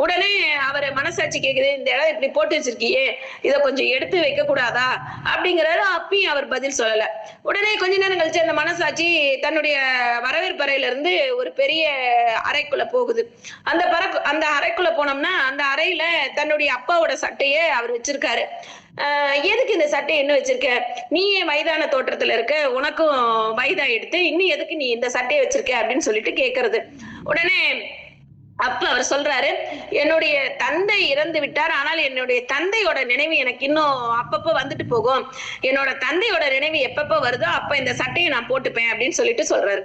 உடனே அவரு மனசாட்சி கேக்குது, இந்த இடம் இப்படி போட்டு வச்சிருக்கியே, இதை கொஞ்சம் எடுத்து வைக்க கூடாதா அப்படிங்கிறாரு. அப்பயும் அவர் பதில் சொல்லல. உடனே கொஞ்ச நேரம் கழிச்சு அந்த மனசாட்சி தன்னுடைய வரவேற்பறையில இருந்து ஒரு பெரிய அறைக்குள்ள போகுது. அந்த அறைக்குள்ள போனோம்னா அந்த அறையில தன்னுடைய அப்பாவோட சட்டையை அவர் வச்சிருக்காரு. எதுக்கு இந்த சட்டை என்ன வச்சிருக்க, நீ ஏன் வயதான தோற்றத்துல இருக்க, உனக்கும் வயதா எடுத்து இன்னும் எதுக்கு நீ இந்த சட்டையை வச்சிருக்க அப்படின்னு சொல்லிட்டு கேக்குறது. உடனே அப்ப அவர் சொல்றாரு, என்னுடைய தந்தை இறந்து விட்டார், ஆனால் என்னுடைய தந்தையோட நினைவு எனக்கு இன்னும் அப்பப்ப வந்துட்டு போகும். என்னோட தந்தையோட நினைவு எப்பப்ப வருதோ அப்ப இந்த சட்டையை நான் போட்டுப்பேன் அப்படின்னு சொல்லிட்டு சொல்றாரு.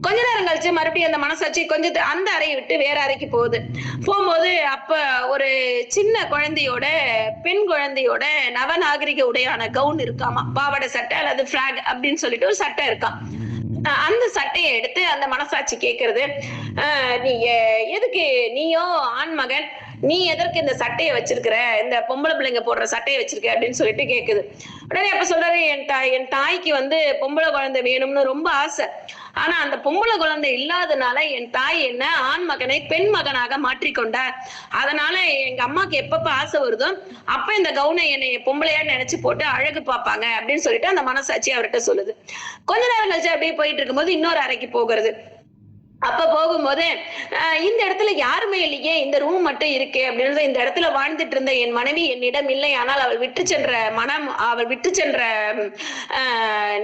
கொஞ்ச நேரம் கழிச்சு மறுபடியும் அந்த மனசாட்சி கொஞ்சம் அந்த அறையை விட்டு வேற அறைக்கு போகும்போது அப்ப ஒரு சின்ன குழந்தையோட, பெண் குழந்தையோட நவநாகரிக உடையான கவுன் இருக்காமா, பாவாடை சட்டை அல்லது ஃபிராக் அப்படின்னு சொல்லிட்டு ஒரு சட்டை இருக்கான். அந்த சட்டையை எடுத்து அந்த மனசாட்சி கேக்குறது, நீ எதுக்கு, நீயோ ஆண் மகன், நீ எதற்கு இந்த சட்டையை வச்சிருக்கிற, இந்த பொம்பளை பிள்ளைங்க போடுற சட்டையை வச்சிருக்க அப்படின்னு சொல்லிட்டு கேக்குது. உடனே அப்ப சொல்றாரு, என் தாய்க்கு பொம்பளை குழந்தை வேணும்னு ரொம்ப ஆசை. ஆனா அந்த பொம்பளை குழந்தை இல்லாதனால என் தாய் என்ன ஆண் மகனை பெண் மகனாக மாற்றிக்கொண்டார். அதனால எங்க அம்மாக்கு எப்பப்ப ஆசை வருதோ அப்ப இந்த கவுனை என்னை பொம்பளையா நினைச்சு போட்டு அழகு பார்ப்பாங்க அப்படின்னு சொல்லிட்டு அந்த மனசாட்சி அவர்கிட்ட சொல்லுது. கொஞ்ச நேரம் கழிச்சு அப்படியே போயிட்டு இருக்கும்போது இன்னொரு அறைக்கு போகிறது. அப்ப போகும்போது இந்த இடத்துல யாருமே இல்லையே, இந்த ரூம் மட்டும் இருக்கே அப்படின்னு, இந்த இடத்துல வாழ்ந்துட்டு இருந்த என் மனைவி என்னிடம் இல்லை, ஆனால் அவள் விட்டு சென்ற அவள் விட்டு சென்ற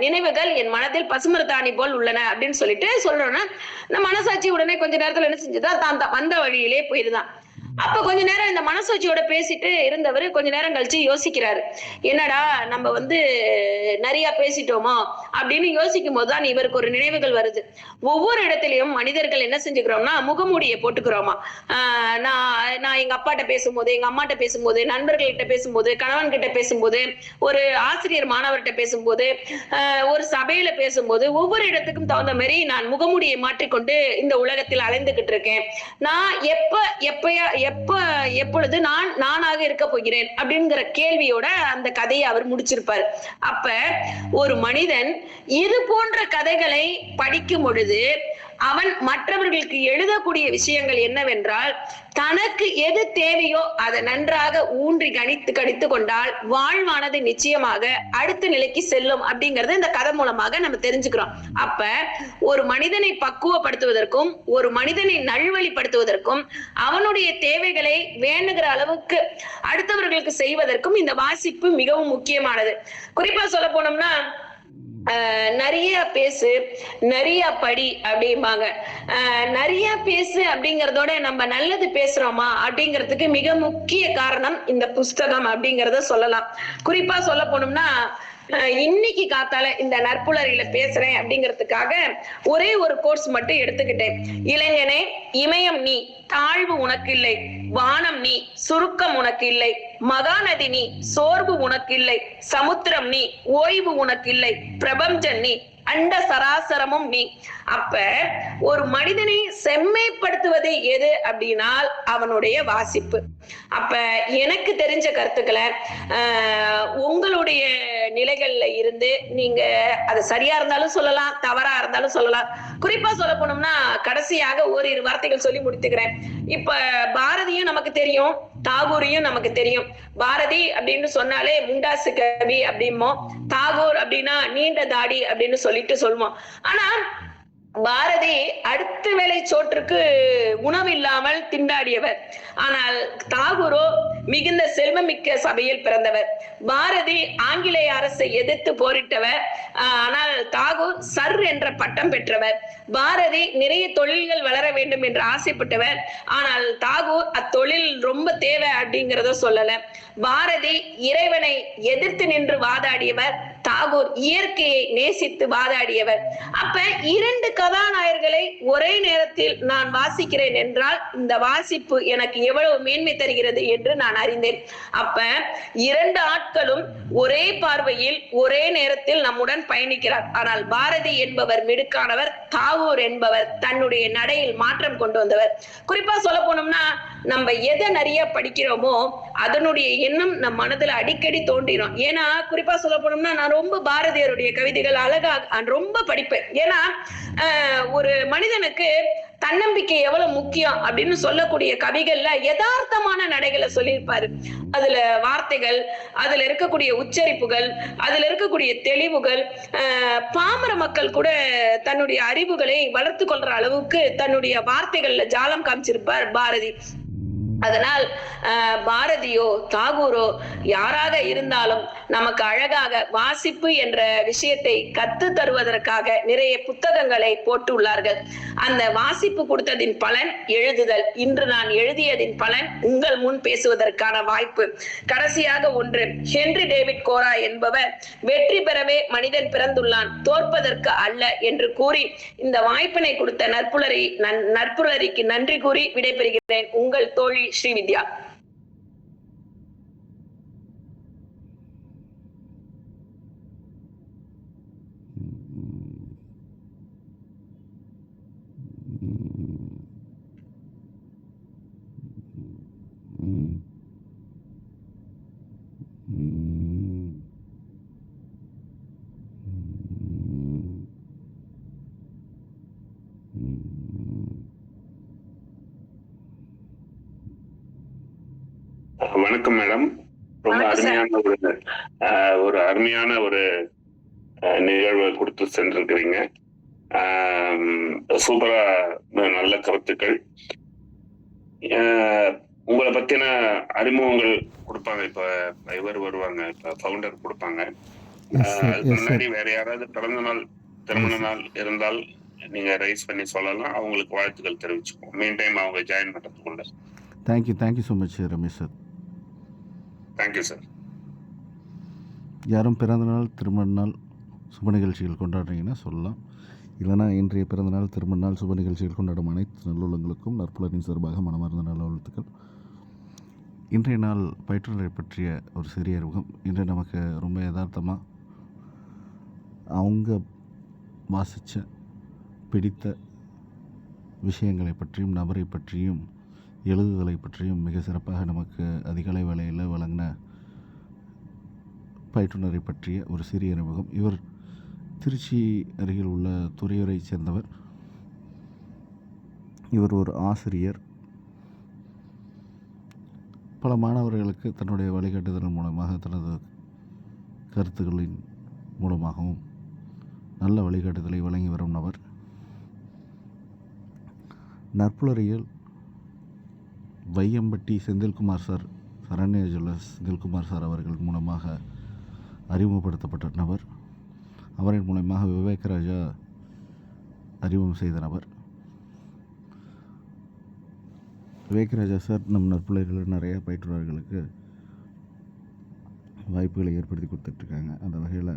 நினைவுகள் என் மனதில் பசுமரத்தாணி போல் உள்ளன அப்படின்னு சொல்லிட்டு சொல்றோம்னா, இந்த மனசாட்சி உடனே கொஞ்ச நேரத்துல என்ன செஞ்சுதா, தான் வந்த வழியிலே போயிருதான். அப்ப கொஞ்ச நேரம் இந்த மனசாட்சியோட பேசிட்டு இருந்தவர் கொஞ்ச நேரம் கழிச்சு யோசிக்கிறாரு, என்னடா நம்ம நிறைய பேசிட்டோமோ அப்படின்னு யோசிக்கும் போதுதான் இவருக்கு ஒரு நினைவுகள் வருது. ஒவ்வொரு இடத்திலையும் மனிதர்கள் என்ன செஞ்சுக்கிறோம்னா முகமூடியை போட்டுக்கிறோமா. நான் எங்க அப்பாட்ட பேசும்போது, எங்க அம்மாட்ட பேசும்போது, நண்பர்கள்கிட்ட பேசும்போது, கணவன் கிட்ட பேசும்போது, ஒரு ஆசிரியர் மாணவர்கிட்ட பேசும்போது, ஒரு சபையில பேசும்போது, ஒவ்வொரு இடத்துக்கும் தகுந்த மாதிரி நான் முகமூடியை மாற்றிக்கொண்டு இந்த உலகத்தில் அலைந்துகிட்டு இருக்கேன். நான் எப்பொழுது நானாக இருக்க போகிறேன் அப்படிங்கிற கேள்வியோட அந்த கதையை அவர் முடிச்சிருப்பார். அப்ப ஒரு மனிதன் இது போன்ற கதைகளை படிக்கும் பொழுது அவன் மற்றவர்களுக்கு எழுதக்கூடிய விஷயங்கள் என்னவென்றால், தனக்கு எது தேவையோ அதை நன்றாக ஊன்றி கணித்து கொண்டால் வாழ்வானது நிச்சயமாக அடுத்த நிலைக்கு செல்லும் அப்படிங்கறது இந்த கதை மூலமாக நம்ம தெரிஞ்சுக்கிறோம். அப்ப ஒரு மனிதனை பக்குவப்படுத்துவதற்கும் ஒரு மனிதனை நல்வழிப்படுத்துவதற்கும் அவனுடைய தேவைகளை வேணுகிற அளவுக்கு அடுத்தவர்களுக்கு செய்வதற்கும் இந்த வாசிப்பு மிகவும் முக்கியமானது. குறிப்பா சொல்ல போனோம்னா, நிறைய பேசு நிறைய படி அப்படிம்பாங்க. நிறைய பேசு அப்படிங்கறதோட நம்ம நல்லது பேசுறோமா அப்படிங்கிறதுக்கு மிக முக்கிய காரணம் இந்த புஸ்தகம் அப்படிங்கறத சொல்லலாம். குறிப்பா சொல்ல போனோம்னா, இன்னைக்கு காத்தால இந்த நற்புலரியில பேசுறேன் அப்படிங்கிறதுக்காக ஒரே ஒரு கோர்ஸ் மட்டும் எடுத்துக்கிட்டேன். இளைஞனே, இமயம் நீ, தாழ்வு உனக்கு இல்லை, வானம் நீ, சுருக்கம் உனக்கு இல்லை, மகாநதி நீ, சோர்வு உனக்கு இல்லை, சமுத்திரம் நீ, ஓய்வு உனக்கு இல்லை, பிரபஞ்சம் நீ, அண்ட சராசரமும் நீ. அப்ப ஒரு மனிதனை செம்மைப்படுத்துவது எது அப்படின்னால் அவனுடைய வாசிப்பு. அப்ப எனக்கு தெரிஞ்ச கருத்துக்களை உங்களுடைய நிலைகள்ல இருந்து நீங்க அது சரியா இருந்தாலும் சொல்லலாம், தவறா இருந்தாலும் சொல்லலாம். குறிப்பா சொல்ல போனோம்னா, கடைசியாக ஓரிரு வார்த்தைகள் சொல்லி முடித்துக்கிறேன். இப்ப பாரதியும் நமக்கு தெரியும், தாகூரையும் நமக்கு தெரியும். பாரதி அப்படின்னு சொன்னாலே முண்டாசு கவி அப்படிமோ, தாகூர் அப்படின்னா நீண்ட தாடி அப்படின்னு சொல்லிட்டு சொல்லுவோம். ஆனா பாரதி அடுத்த வேளை சோற்றுக்கு உணவு இல்லாமல் திண்டாடியவர். ஆனால் தாகூரோ மிகுந்த செல்வமிக்க சபையில் பிறந்தவர். பாரதி ஆங்கிலேய அரசை எதிர்த்து போரிட்டவர். ஆனால் தாகூர் சர் என்ற பட்டம் பெற்றவர். பாரதி நிறைய தொழில்கள் வளர வேண்டும் என்று ஆசைப்பட்டவர். ஆனால் தாகூர் அத்தொழில் ரொம்ப தேவை அப்படிங்கிறத சொல்லல. பாரதி இறைவனை எதிர்த்து நின்று வாதாடியவர், தாகூர் இயற்கையை நேசித்து வாதாடியவர். அப்ப இரண்டு கதாநாயகர்களை ஒரே நேரத்தில் நான் வாசிக்கிறேன் என்றால் இந்த வாசிப்பு எனக்கு எவ்வளவு மேன்மை தருகிறது என்று நான் அறிந்தேன். அப்ப இரண்டு ஆட்களும் ஒரே பார்வையில் ஒரே நேரத்தில் நம்முடன் பயணிக்கிறார். ஆனால் பாரதி என்பவர் மிடுக்கானவர், தாகூர் என்பவர் தன்னுடைய நடையில் மாற்றம் கொண்டு வந்தவர். குறிப்பா சொல்ல போனோம்னா, நம்ம எதை நிறைய படிக்கிறோமோ அதனுடைய எண்ணம் நம் மனதுல அடிக்கடி தோன்றிடும். ஏன்னா குறிப்பா சொல்ல போனோம்னா, நான் ரொம்ப பாரதியாருடைய கவிதைகள் அழகா ரொம்ப படிப்பேன். ஏன்னா ஒரு மனிதனுக்கு தன்னம்பிக்கை எவ்வளவு முக்கியம் அப்படின்னு சொல்லக்கூடிய கவிகள்ல யதார்த்தமான நடைகளை சொல்லியிருப்பாரு. அதுல வார்த்தைகள், அதுல இருக்கக்கூடிய உச்சரிப்புகள், அதுல இருக்கக்கூடிய தெளிவுகள், பாமர மக்கள் கூட தன்னுடைய அறிவுகளை வளர்த்து கொள்ற அளவுக்கு தன்னுடைய வார்த்தைகள்ல ஜாலம் காமிச்சிருப்பார் பாரதி. அதனால் பாரதியோ தாகூரோ யாராக இருந்தாலும் நமக்கு அழகாக வாசிப்பு என்ற விஷயத்தை கத்து தருவதற்காக நிறைய புத்தகங்களை போட்டுள்ளார்கள். அந்த வாசிப்பு கொடுத்ததின் பலன் எழுதுதல். இன்று நான் எழுதியதின் பலன் உங்கள் முன் பேசுவதற்கான வாய்ப்பு. கடைசியாக ஒன்று, ஹென்றி டேவிட் கோரா என்பவர் வெற்றி பெறவே மனிதன் பிறந்துள்ளான், தோற்பதற்கு அல்ல என்று கூறி இந்த வாய்ப்பினை கொடுத்த நற்புலரிக்கு நன்றி கூறி விடைபெறுகிறேன். உங்கள் தோழி ஸ்ரீவித்யா. வணக்கம் மேடம். ரொம்ப அருமையான ஒரு நிகழ்வை கொடுத்து சென்றிருக்கிறீங்க. சூப்பரா, நல்ல கருத்துக்கள். உங்களை பத்தின அறிமுகங்கள் கொடுப்பாங்க. இப்ப இவர் வருவாங்க, இப்ப ஃபவுண்டர் கொடுப்பாங்க. அதுக்கு முன்னாடி வேற யாராவது பிறந்த நாள், திருமண நாள் இருந்தால் நீங்க ரைஸ் பண்ணி சொல்லலாம். அவங்களுக்கு வாழ்த்துக்கள் தெரிவிச்சுக்கோம். மீன் டைம் அவங்க ஜாயின் பண்றதுக்குள்ள. Thank you so much Ramesh sir. Thank you sir. யாரும் பிறந்தநாள், திருமண நாள், சுப நிகழ்ச்சிகள் கொண்டாடுறீங்கன்னா சொல்லலாம். இல்லைனா இன்றைய பிறந்தநாள், திருமண நாள், சுப நிகழ்ச்சிகள் கொண்டாடும் அனைத்து நல்லுள்ளங்களுக்கும் நற்புலரின் சார்பாக மனமார்ந்த நல்ல வாழ்த்துக்கள். இன்றைய நாள் பயிற்றுனரை பற்றிய ஒரு சிறிய அறிமுகம். இன்று நமக்கு ரொம்ப யதார்த்தமாக அவங்க வாசித்த பிடித்த விஷயங்களை பற்றியும், நபரை பற்றியும், எழுதுதலை பற்றியும் மிக சிறப்பாக நமக்கு அதிகாலை வேளையில் வழங்கின பயிற்றுனரை பற்றிய ஒரு சிறிய அறிமுகம். இவர் திருச்சி அருகில் உள்ள துறையூரை சேர்ந்தவர். இவர் ஒரு ஆசிரியர். பல மாணவர்களுக்கு தன்னுடைய வழிகாட்டுதல் மூலமாக, தனது கருத்துக்களின் மூலமாகவும் நல்ல வழிகாட்டுதலை வழங்கி வரும் நபர். நற்புலரியல் Vaiyampatti Senthilkumar sir, Saranya jewellers Senthilkumar sir அவர்கள் மூலமாக அறிமுகப்படுத்தப்பட்ட நபர். அவரின் மூலமாக விவேகராஜா அறிமுகம் செய்த நபர். விவேகராஜா சார் நம் நற்புலரில் நிறைய பயிற்றுனர்களுக்கு வாய்ப்புகளை ஏற்படுத்தி கொடுத்துட்ருக்காங்க. அந்த வகையில்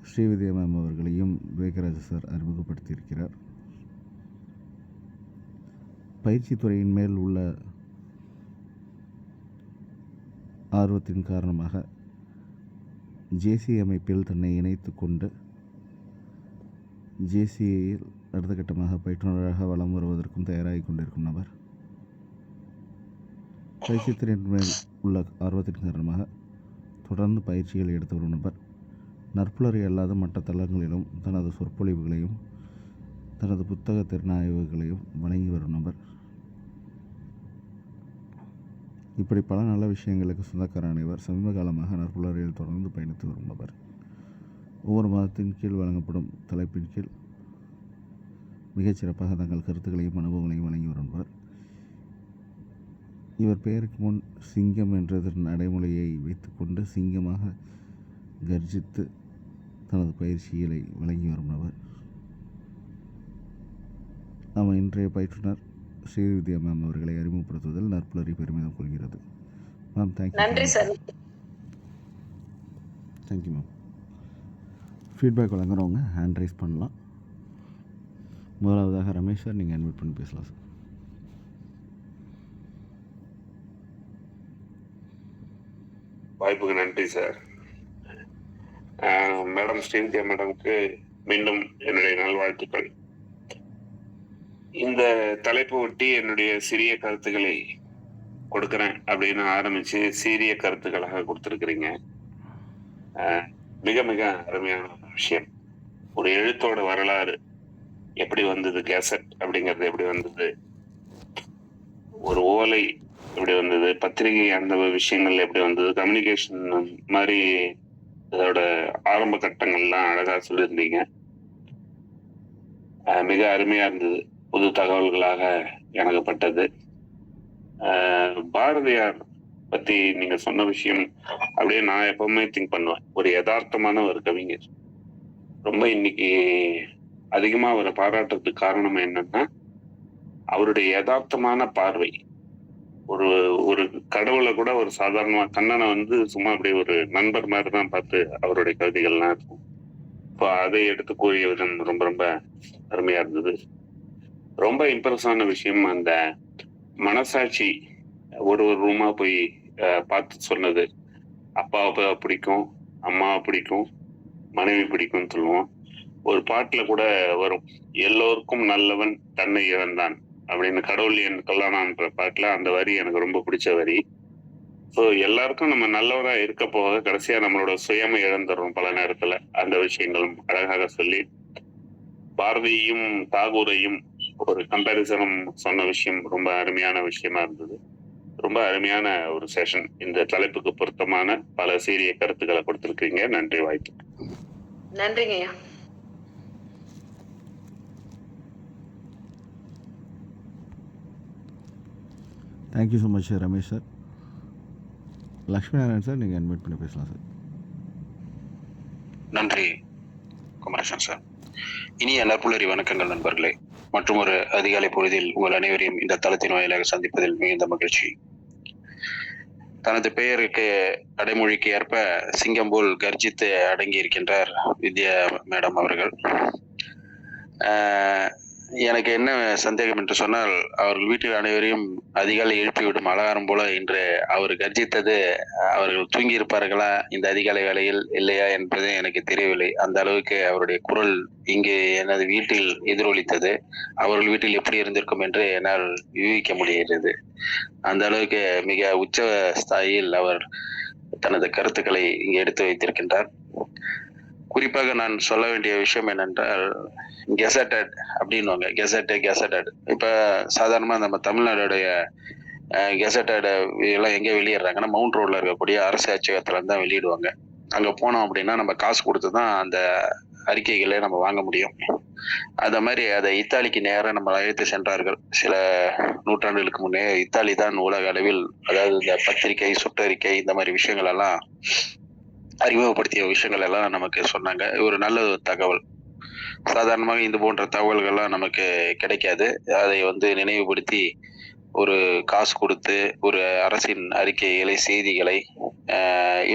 ஸ்ரீவித்யா மேம் அவர்களையும் விவேகராஜா சார் அறிமுகப்படுத்தியிருக்கிறார். பயிற்சி துறையின் மேல் உள்ள ஆர்வத்தின் காரணமாக ஜேசி அமைப்பில் தன்னை இணைத்து கொண்டு ஜேசியில் அடுத்த கட்டமாக பயிற்றுனராக வலம் வருவதற்கும் தயாராகி கொண்டிருக்கும் நபர். பயிற்சி துறையின் மேல் உள்ள ஆர்வத்தின் காரணமாக தொடர்ந்து பயிற்சிகள் எடுத்து வரும் நபர். நற்புலரி அல்லாத மற்ற தளங்களிலும் தனது சொற்பொழிவுகளையும் தனது புத்தக திறனாய்வுகளையும் வழங்கி வரும் நபர். இப்படி பல நல்ல விஷயங்களுக்கு சொந்தக்கார அனைவர் சமீப காலமாக நற்புலரியில் தொடர்ந்து பயணித்து வரும் நபர். ஒவ்வொரு மாதத்தின் கீழ் வழங்கப்படும் தலைப்பின் கீழ் மிகச்சிறப்பாக தங்கள் கருத்துக்களையும் அனுபவங்களையும் வழங்கி வரும் நபர். இவர் பெயருக்கு முன் சிங்கம் என்ற நடைமுறையை வைத்துக்கொண்டு சிங்கமாக கர்ஜித்து தனது பயிற்சிகளை வழங்கி வரும் நபர். நாம் இன்றைய பயிற்றுனர் ஸ்ரீவித்யா மேம் அவர்களை அறிமுகப்படுத்துவதில் நற்புலரி பெருமிதம் கொள்கிறது. மேம் நன்றி சார். Thank you ma'am. ஃபீட்பேக் வழங்குறவங்க ஹேண்ட் ரைஸ் பண்ணலாம். முதலாவதாக ரமேஷ் சார், நீங்கள் இன்வைட் பண்ணி பேசலாம் சார். வாய்ப்புக்கு நன்றி சார். மேடம் ஸ்ரீவித்யா மேடம்க்கு மீண்டும் என்னுடைய நல்வாழ்த்துக்கள். இந்த தலைப்பு ஒட்டி என்னுடைய சிறிய கருத்துக்களை கொடுக்குறேன் அப்படின்னு ஆரம்பிச்சு சீரிய கருத்துக்களாக கொடுத்துருக்கிறீங்க. மிக மிக அருமையான விஷயம். ஒரு எழுத்தோட வரலாறு எப்படி வந்தது, கேசட் அப்படிங்கிறது எப்படி வந்தது, ஒரு ஓலை எப்படி வந்தது, பத்திரிகை அந்த விஷயங்கள் எப்படி வந்தது, கம்யூனிகேஷன் மாதிரி அதோட ஆரம்ப கட்டங்கள்லாம் அழகா சொல்லியிருந்தீங்க. மிக அருமையா இருந்தது. புது தகவல்களாக எனக்குப்பட்டது. பாரதியார் பத்தி நீங்க சொன்ன விஷயம் அப்படியே நான் எப்பவுமே திங்க் பண்ணுவேன். ஒரு யதார்த்தமான ஒரு கவிஞர். ரொம்ப இன்னைக்கு அதிகமா அவரை பாராட்டுறதுக்கு காரணம் என்னன்னா, அவருடைய யதார்த்தமான பார்வை. ஒரு ஒரு கடவுளை கூட ஒரு சாதாரணமா கண்ணனை சும்மா அப்படியே ஒரு நண்பர் மாதிரி தான் பார்த்து அவருடைய கவிதைகள்லாம் இருக்கும். இப்போ அதை எடுத்து கூறிய விதம் ரொம்ப ரொம்ப அருமையா இருந்தது. ரொம்ப இம்ப்ரெஸ் ஆன விஷயம் அந்த மனசாட்சி ஒரு ரூமா போய் பார்த்து சொன்னது. அப்பாவை பிடிக்கும், அம்மாவை பிடிக்கும், மனைவி பிடிக்கும்னு சொல்லுவோம். ஒரு பாட்டுல கூட வரும், எல்லோருக்கும் நல்லவன் தன்னை இழந்தான் அப்படின்னு, கடவுள் என் கல்லானான்ற பாட்டுல அந்த வரி எனக்கு ரொம்ப பிடிச்ச வரி. ஸோ எல்லாருக்கும் நம்ம நல்லவரா இருக்க போக கடைசியா நம்மளோட சுயமை இழந்துடுறோம் பல நேரத்துல. அந்த விஷயங்களும் அழகாக சொல்லி பாரதியையும் தாகூரையும் ஒரு கம்பேரிசனும் சொன்ன விஷயம் ரொம்ப அருமையான விஷயமா இருந்தது. ரொம்ப அருமையான ஒரு செஷன். இந்த தலைப்புக்கு பொருத்தமான பல சீரிய கருத்துக்களை கொடுத்திருக்கீங்க. நன்றி வாய்ப்பு. நன்றிங்க ஐயா. Thank you so much Ramesh sir. Lakshmi Narayanan sir, நீங்கள் அட்மிட் பண்ணி பேசலாம் சார். நன்றி குமரேசன் சார். இனிய நற்புலரி வணக்கங்கள் நண்பர்களே. மற்றும் ஒரு அதிகாலை பொழுதில் உங்கள் அனைவரையும் இந்த தளத்தின் வாயிலாக சந்திப்பதில் மிகுந்த மகிழ்ச்சி. தனது பெயருக்கு அடைமொழிக்கு ஏற்ப சிங்கம் போல் கர்ஜித்து அடங்கி இருக்கின்றார் வித்யா மேடம் அவர்கள். எனக்கு என்ன சந்தேகம் என்று சொன்னால், அவர்கள் வீட்டில் அனைவரையும் அதிகாலை எழுப்பிவிடும் அலங்காரம் போல இன்று அவர் கர்ஜித்தது அவர்கள் தூங்கி இருப்பார்களா இந்த அதிகாலை வேளையில், இல்லையா என்பது எனக்கு தெரியவில்லை. அந்த அளவுக்கு அவருடைய குரல் இங்கு எனது வீட்டில் எதிரொலித்தது. அவர்கள் வீட்டில் எப்படி இருந்திருக்கும் என்று என்னால் யூகிக்க முடிகிறது. அந்த அளவுக்கு மிக உச்ச ஸ்தாயில் அவர் தனது கருத்துக்களை இங்கு எடுத்து வைத்திருக்கின்றார். குறிப்பாக நான் சொல்ல வேண்டிய விஷயம் என்னென்றால், கெசட்டட் அப்படின்வாங்க. கெசட்டட் இப்ப சாதாரணமா நம்ம தமிழ்நாடுடைய கெசட்டட் எல்லாம் எங்க வெளியிடுறாங்கன்னா, மவுண்ட் ரோட்ல இருக்கக்கூடிய அரசு அச்சகத்துல இருந்து தான் வெளியிடுவாங்க. அங்க போனோம் அப்படின்னா நம்ம காசு கொடுத்துதான் அந்த அறிக்கைகளை நம்ம வாங்க முடியும். அந்த மாதிரி அதை இத்தாலிக்கு நேரம் நம்ம அழைத்து சென்றார்கள். சில நூற்றாண்டுகளுக்கு முன்னே இத்தாலி தான் உலக அளவில், அதாவது இந்த பத்திரிகை, சுற்றறிக்கை, இந்த மாதிரி விஷயங்கள் எல்லாம் அறிமுகப்படுத்திய விஷயங்கள் எல்லாம் நமக்கு சொன்னாங்க. ஒரு நல்ல தகவல். சாதாரணமாக இது போன்ற தகவல்கள்லாம் நமக்கு கிடைக்காது. அதை நினைவுபடுத்தி ஒரு காசு கொடுத்து ஒரு அரசின் அறிக்கைகளை, செய்திகளை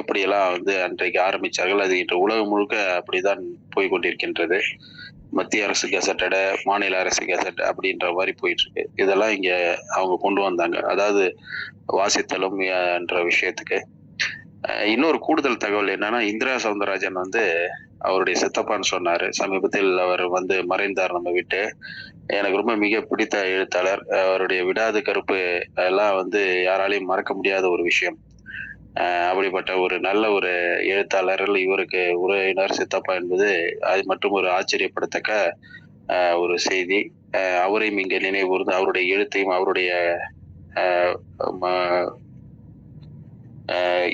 இப்படியெல்லாம் அன்றைக்கு ஆரம்பிச்சார்கள். அது இன்று உலகம் முழுக்க அப்படிதான் போய்கொண்டிருக்கின்றது. மத்திய அரசு கெசட்டட, மாநில அரசு கெசட் அப்படின்ற மாதிரி போயிட்டு இருக்கு. இதெல்லாம் இங்க அவங்க கொண்டு வந்தாங்க, அதாவது வாசித்தலும் என்ற விஷயத்துக்கு. இன்னொரு கூடுதல் தகவல் என்னன்னா, இந்திரா சவுந்தரராஜன் அவருடைய சித்தப்பான்னு சொன்னாரு. சமீபத்தில் அவர் மறைந்தார் நம்ம விட்டு. எனக்கு ரொம்ப மிக பிடித்த எழுத்தாளர். அவருடைய விடாது கருப்பு எல்லாம் யாராலையும் மறக்க முடியாத ஒரு விஷயம். அப்படிப்பட்ட ஒரு நல்ல ஒரு எழுத்தாளர்கள் இவருக்கு உறவினர் சித்தப்பா என்பது அது மட்டும் ஒரு ஆச்சரியப்படத்தக்க ஒரு செய்தி. அவரையும் இங்க நினைவுகூர்ந்து அவருடைய எழுத்தையும் அவருடைய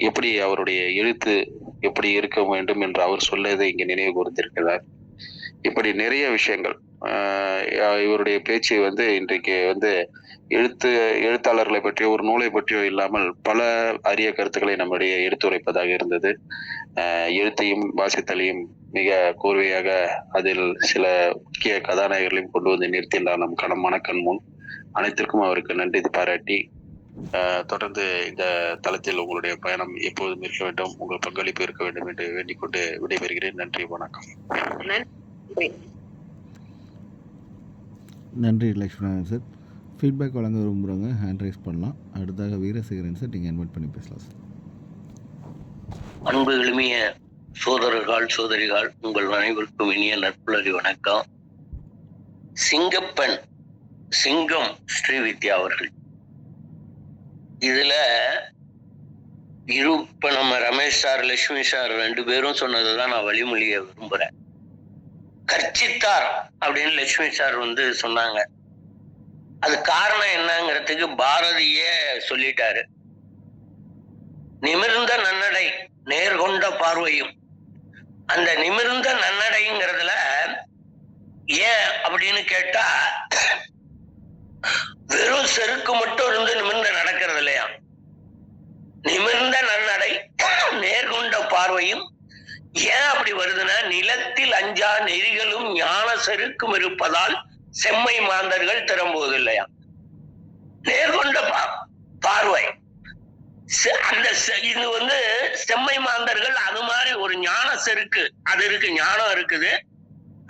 எப்படி அவருடைய எழுத்து எப்படி இருக்க வேண்டும் என்று அவர் சொல்லதை இங்க நினைவு கூர்ந்திருக்கிறார். இப்படி நிறைய விஷயங்கள். இவருடைய பேச்சு இன்றைக்கு எழுத்தாளர்களை பற்றியோ ஒரு நூலை பற்றியோ இல்லாமல் பல அரிய கருத்துக்களை நம்முடைய எடுத்துரைப்பதாக இருந்தது. எழுத்தையும் வாசித்தலையும் மிக கோர்வையாக அதில் சில முக்கிய கதாநாயகர்களையும் கொண்டு நிறுத்தினார் நம் மனக்கண் முன். அனைத்திற்கும் அவருக்கு நன்றி பாராட்டி, தொடர்ந்து இந்த தளத்தில் உங்களுடைய பயணம் எப்போதும் இருக்க வேண்டும், உங்கள் பங்களிப்பு இருக்க வேண்டும் என்று வேண்டிக் கொண்டு விடைபெறுகிறேன். நன்றி, வணக்கம். நன்றி லக்ஷ்மணன் சார். ஃபீட்பேக் வழங்க விரும்புகிறவங்க ஹேண்ட் ரைஸ் பண்ணலாம். அடுத்தாக வீரசேகரன் சார், நீங்கள் இன்வைட் பண்ணி பேசலாம் சார். அன்பு எளிமைய சோதரர்கள், சோதரிகள், உங்கள் அனைவருக்கும் இனிய நட்புலரி வணக்கம். சிங்கப்பெண் சிங்கம் ஸ்ரீவித்யா அவர்கள். இதுல இப்ப நம்ம ரமேஷ் சார், லட்சுமி சார் ரெண்டு பேரும் சொன்னதுதான் நான் வழிமொழிய விரும்புறேன். கர்ச்சித்தார் அப்படின்னு லட்சுமி சார் சொன்னாங்க. அது காரணம் என்னங்கிறதுக்கு பாரதியே சொல்லிட்டாரு. நிமிர்ந்த நன்னடை, நேர்கொண்ட பார்வையும். அந்த நிமிர்ந்த நன்னடைங்கிறதுல ஏன் அப்படின்னு கேட்டா, வெறும் செருக்கு மட்டும் இருந்து நிமிர்ந்து நடக்கிறது இல்லையா. நிமிர்ந்த நன்னடை, நேர்கொண்ட பார்வையும். ஏன் அப்படி வருதுன்னா, நிலத்தில் அஞ்சா நெறிகளும் ஞான செருக்கும் இருப்பதால் செம்மை மாந்தர்கள் திரும்புவது இல்லையா. நேர்கொண்ட பார்வை அந்த இது செம்மை மாந்தர்கள் அது மாதிரி ஒரு ஞான செருக்கு அது இருக்கு, ஞானம் இருக்குது.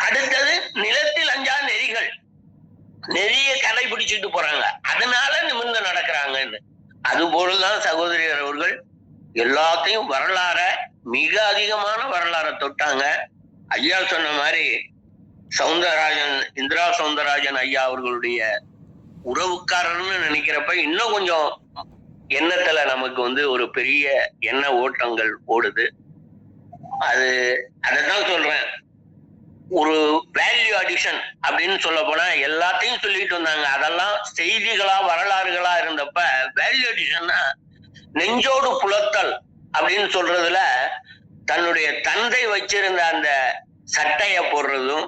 அடுத்தது நிலத்தில் அஞ்சா நெறிகள், நெறிய கடைபிடிச்சிட்டு போறாங்க, அதனால நிமிர்ந்து நடக்கிறாங்கன்னு. அது போலதான் சகோதரியர் அவர்கள் எல்லாத்தையும் வரலாற, மிக அதிகமான வரலாற தொட்டாங்க. ஐயா சொன்ன மாதிரி சவுந்தரராஜன், இந்திரா சவுந்தரராஜன் ஐயா அவர்களுடைய உறவுக்காரர்னு நினைக்கிறப்ப இன்னும் கொஞ்சம் எண்ணத்துல நமக்கு ஒரு பெரிய எண்ண ஓட்டங்கள் ஓடுது. அதான் சொல்றேன், ஒரு வேல்யூ அடிஷன் அப்படின்னு சொல்ல போனா எல்லாத்தையும் சொல்லிட்டு வந்தாங்க. அதெல்லாம் செய்திகளா வரலாறுகளா இருந்தப்ப வேல்யூ அடிஷன்னா நெஞ்சோடு புலத்தல் அப்படின்னு சொல்றதுல தன்னுடைய தந்தை வச்சிருந்த அந்த சட்டைய போடுறதும்,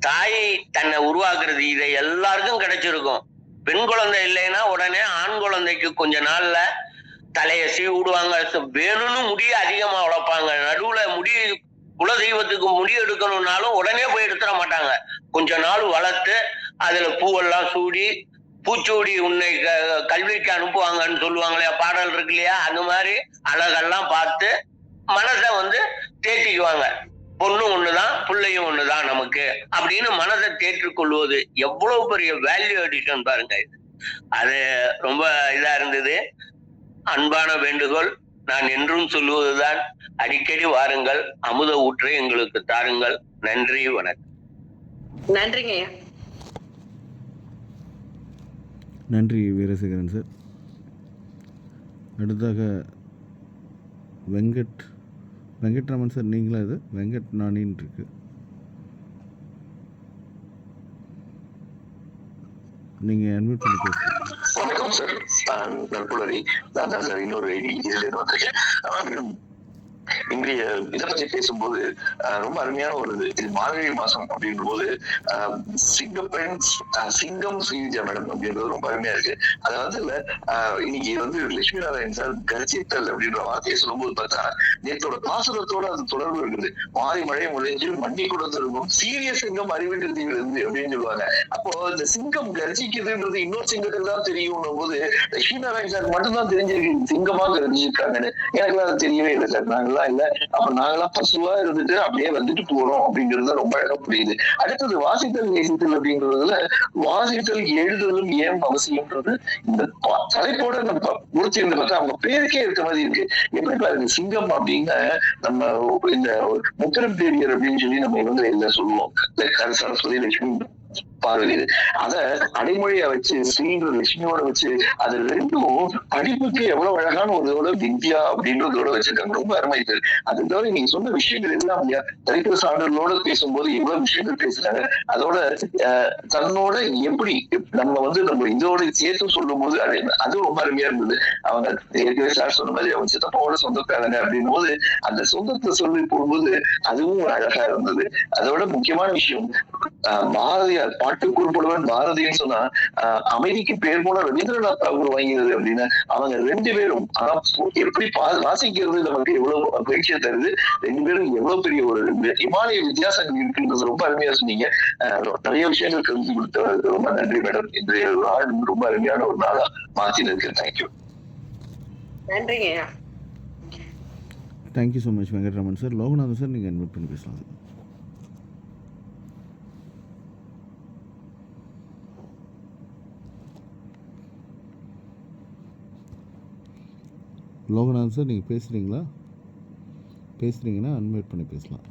தாய் தன்னை உருவாக்குறது, இதை எல்லாருக்கும் கிடைச்சிருக்கும். பெண் குழந்தை இல்லைன்னா உடனே ஆண் குழந்தைக்கு கொஞ்ச நாள்ல தலைய சீவி விடுவாங்க, வேணும்னு முடிய அதிகமா வளர்ப்பாங்க. நடுவுல முடி, குலதெய்வத்துக்கு முடி எடுக்கணும்னாலும் உடனே போய் எடுத்துட மாட்டாங்க. கொஞ்ச நாள் வளர்த்து அதுல பூவெல்லாம் சூடி, பூச்சூடி உன்னை கல்விக்கு அனுப்புவாங்கன்னு சொல்லுவாங்களே, பாடல் இருக்கு இல்லையா, அது மாதிரி அழகெல்லாம் பார்த்து மனசை தேற்றிக்குவாங்க. பொண்ணு ஒண்ணுதான், பிள்ளையும் ஒண்ணுதான் நமக்கு அப்படின்னு மனதை தேற்றிக்கொள்வது எவ்வளவு பெரிய வேல்யூ அடிஷன் பாருங்க. அது ரொம்ப இதா இருந்தது. அன்பான வேண்டுகோள், நான் என்றும் சொல்லுவதுதான், அடிக்கடி வாருங்கள், அமுத ஊற்றை எங்களுக்கு தாருங்கள். நன்றி, வணக்கம். நன்றிங்க ஐயா. நன்றி வீரசேகரன் சார். அடுத்தாக வெங்கட்ராமன் சார், நீங்களா? இது வெங்கட் நானின்னு இருக்கு. நீங்கள் அட்மிட் பண்ணி பேசுங்க. வணக்கம் சார், நான் நற்புலரி. நான் தான் சார் இன்னொரு ஐடி இதுல இருந்து வந்திருக்கேன். இன்றைய இதை பற்றி பேசும்போது ரொம்ப அருமையான ஒரு இது மார்கழி மாசம் அப்படின்ற போது சிங்கம் ஸ்ரீஜா மேடம் அப்படின்றது ரொம்ப அருமையா இருக்கு. அதாவது இன்னைக்கு லட்சுமி நாராயணன் சார் கர்ஜித்தல் அப்படின்ற வார்த்தையை சொல்லும்போது பார்த்தா நேற்றோட பாசுரத்தோட அது தொடர்பு இருக்குது. மாறி மழை முளைஞ்சு மண்ணி கூட திரும்பும் சீரிய சிங்கம் அறிவிட்டு இருந்து அப்படின்னு சொல்லுவாங்க. அப்போ இந்த சிங்கம் கர்ஜிக்குதுன்றது இன்னொரு சிங்கத்துக்கு தான் தெரியும் போது லட்சுமி நாராயணன் சார் மட்டும்தான் தெரிஞ்சிருக்கு சிங்கமா கர்ஜிச்சிருக்காங்கன்னு. எனக்கு அது தெரியவே இல்லை சார். நாங்களாம் இல்ல, அப்ப நாங்களாம் பசுவா இருந்துட்டு அப்படியே வந்துட்டு போறோம் அப்படிங்கிறது ரொம்ப அழகா புரியுது. அடுத்தது வாசித்தல் நேசித்தல் அப்படிங்கிறதுல வாசித்தல் எழுதுதலும் ஏன் அவசியம்ன்றது இந்த தலைப்போட நம்ம முடிச்சிருந்த பார்த்தா அவங்க பேருக்கே இருக்க மாதிரி இருக்கு. எப்படி பாருங்க, சிங்கம் அப்படின்னா நம்ம இந்த முத்திரம் தேவியர் அப்படின்னு சொல்லி நம்ம எல்லாம் சொல்லுவோம். சரஸ்வதி, லட்சுமி, பார்வதி. அத அடைமொழியா வச்சு ஸ்ரீன்ற லட்சுமியோட வச்சு அது ரெண்டும் படிப்புக்கு எவ்வளவு அழகான ஒரு வித்யா அப்படின்றதோட வச்சிருக்காங்க. ரொம்ப அருமை. அது தவிர நீங்க சொன்ன விஷயங்கள் எல்லாம் இல்லையா, தரித்திர சான்றோட பேசும்போது எவ்வளவு விஷயங்கள் பேசுறாங்க. அதோட தன்னோட எப்படி நம்ம இதோட சேர்த்து சொல்லும் போது அது ரொம்ப அருமையா இருந்தது. அவங்க ஏற்கனவே சார் சொன்ன மாதிரி அவங்க சித்தப்பாவோட சொந்தக்காரங்க அப்படின் போது அந்த சொந்தத்தை சொல்லி போகும்போது அதுவும் ஒரு அழகா இருந்தது. அதோட முக்கியமான விஷயம், பாரதியார் பாட்டு குறிப்பிடுவன் பாரதின்னு சொன்னா அமைதிக்கு பேர் போன ரவீந்திரநாத் தாகூர் வாங்கியது அப்படின்னு அவங்க ரெண்டு பேரும் எப்படி வாசிக்கிறது நமக்கு எவ்வளவு பயிற்சியை தருது. ரெண்டு பேரும் எவ்வளவு பெரிய ஒரு இமாலய வித்தியாசங்கள் இருக்குன்றது ரொம்ப அருமையா சொன்னீங்க. நிறைய விஷயங்கள் கருத்து கொடுத்தவருக்கு ரொம்ப நன்றி மேடம். இன்றைய நாள் ரொம்ப அருமையான ஒரு நாளா மாற்றி இருக்கு. தேங்க்யூ. நன்றிங்க. Thank you so much Venkatraman sir. Loganathan sir, நீங்கள் அட்மிட் பண்ணி பேசலாம் சார். லோகநாதன் சார், நீங்கள் பேசுகிறீங்கன்னா அன்மியூட் பண்ணி பேசலாம்.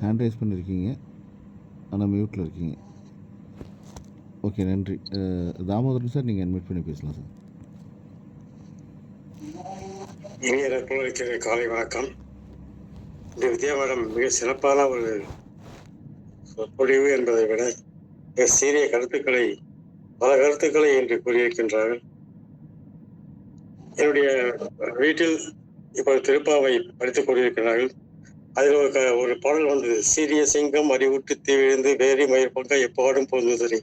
ஹேண்ட் ரைஸ் பண்ணியிருக்கீங்க, ஆனால் மியூட்டில் இருக்கீங்க. ஓகே, நன்றி. தாமோதரன் சார், நீங்கள் அன்மியூட் பண்ணி பேசலாம் சார். இனிய நட்புணர்வு காலை வணக்கம். இந்த வித்யா மேடம் மிக சிறப்பான ஒரு சொற்பொழிவு என்பதை விட சீரிய பல கருத்துக்களை இன்று கூறியிருக்கின்றார்கள். என்னுடைய வீட்டில் இப்போது திருப்பாவை படித்துக் கொண்டிருக்கிறார்கள். அதில் ஒரு பாடல் வந்தது, சீரிய சிங்கம் அறிவுட்டு தீ விழுந்து வேரி மயிர் பங்க எப்பாடும் பொழுதுதறி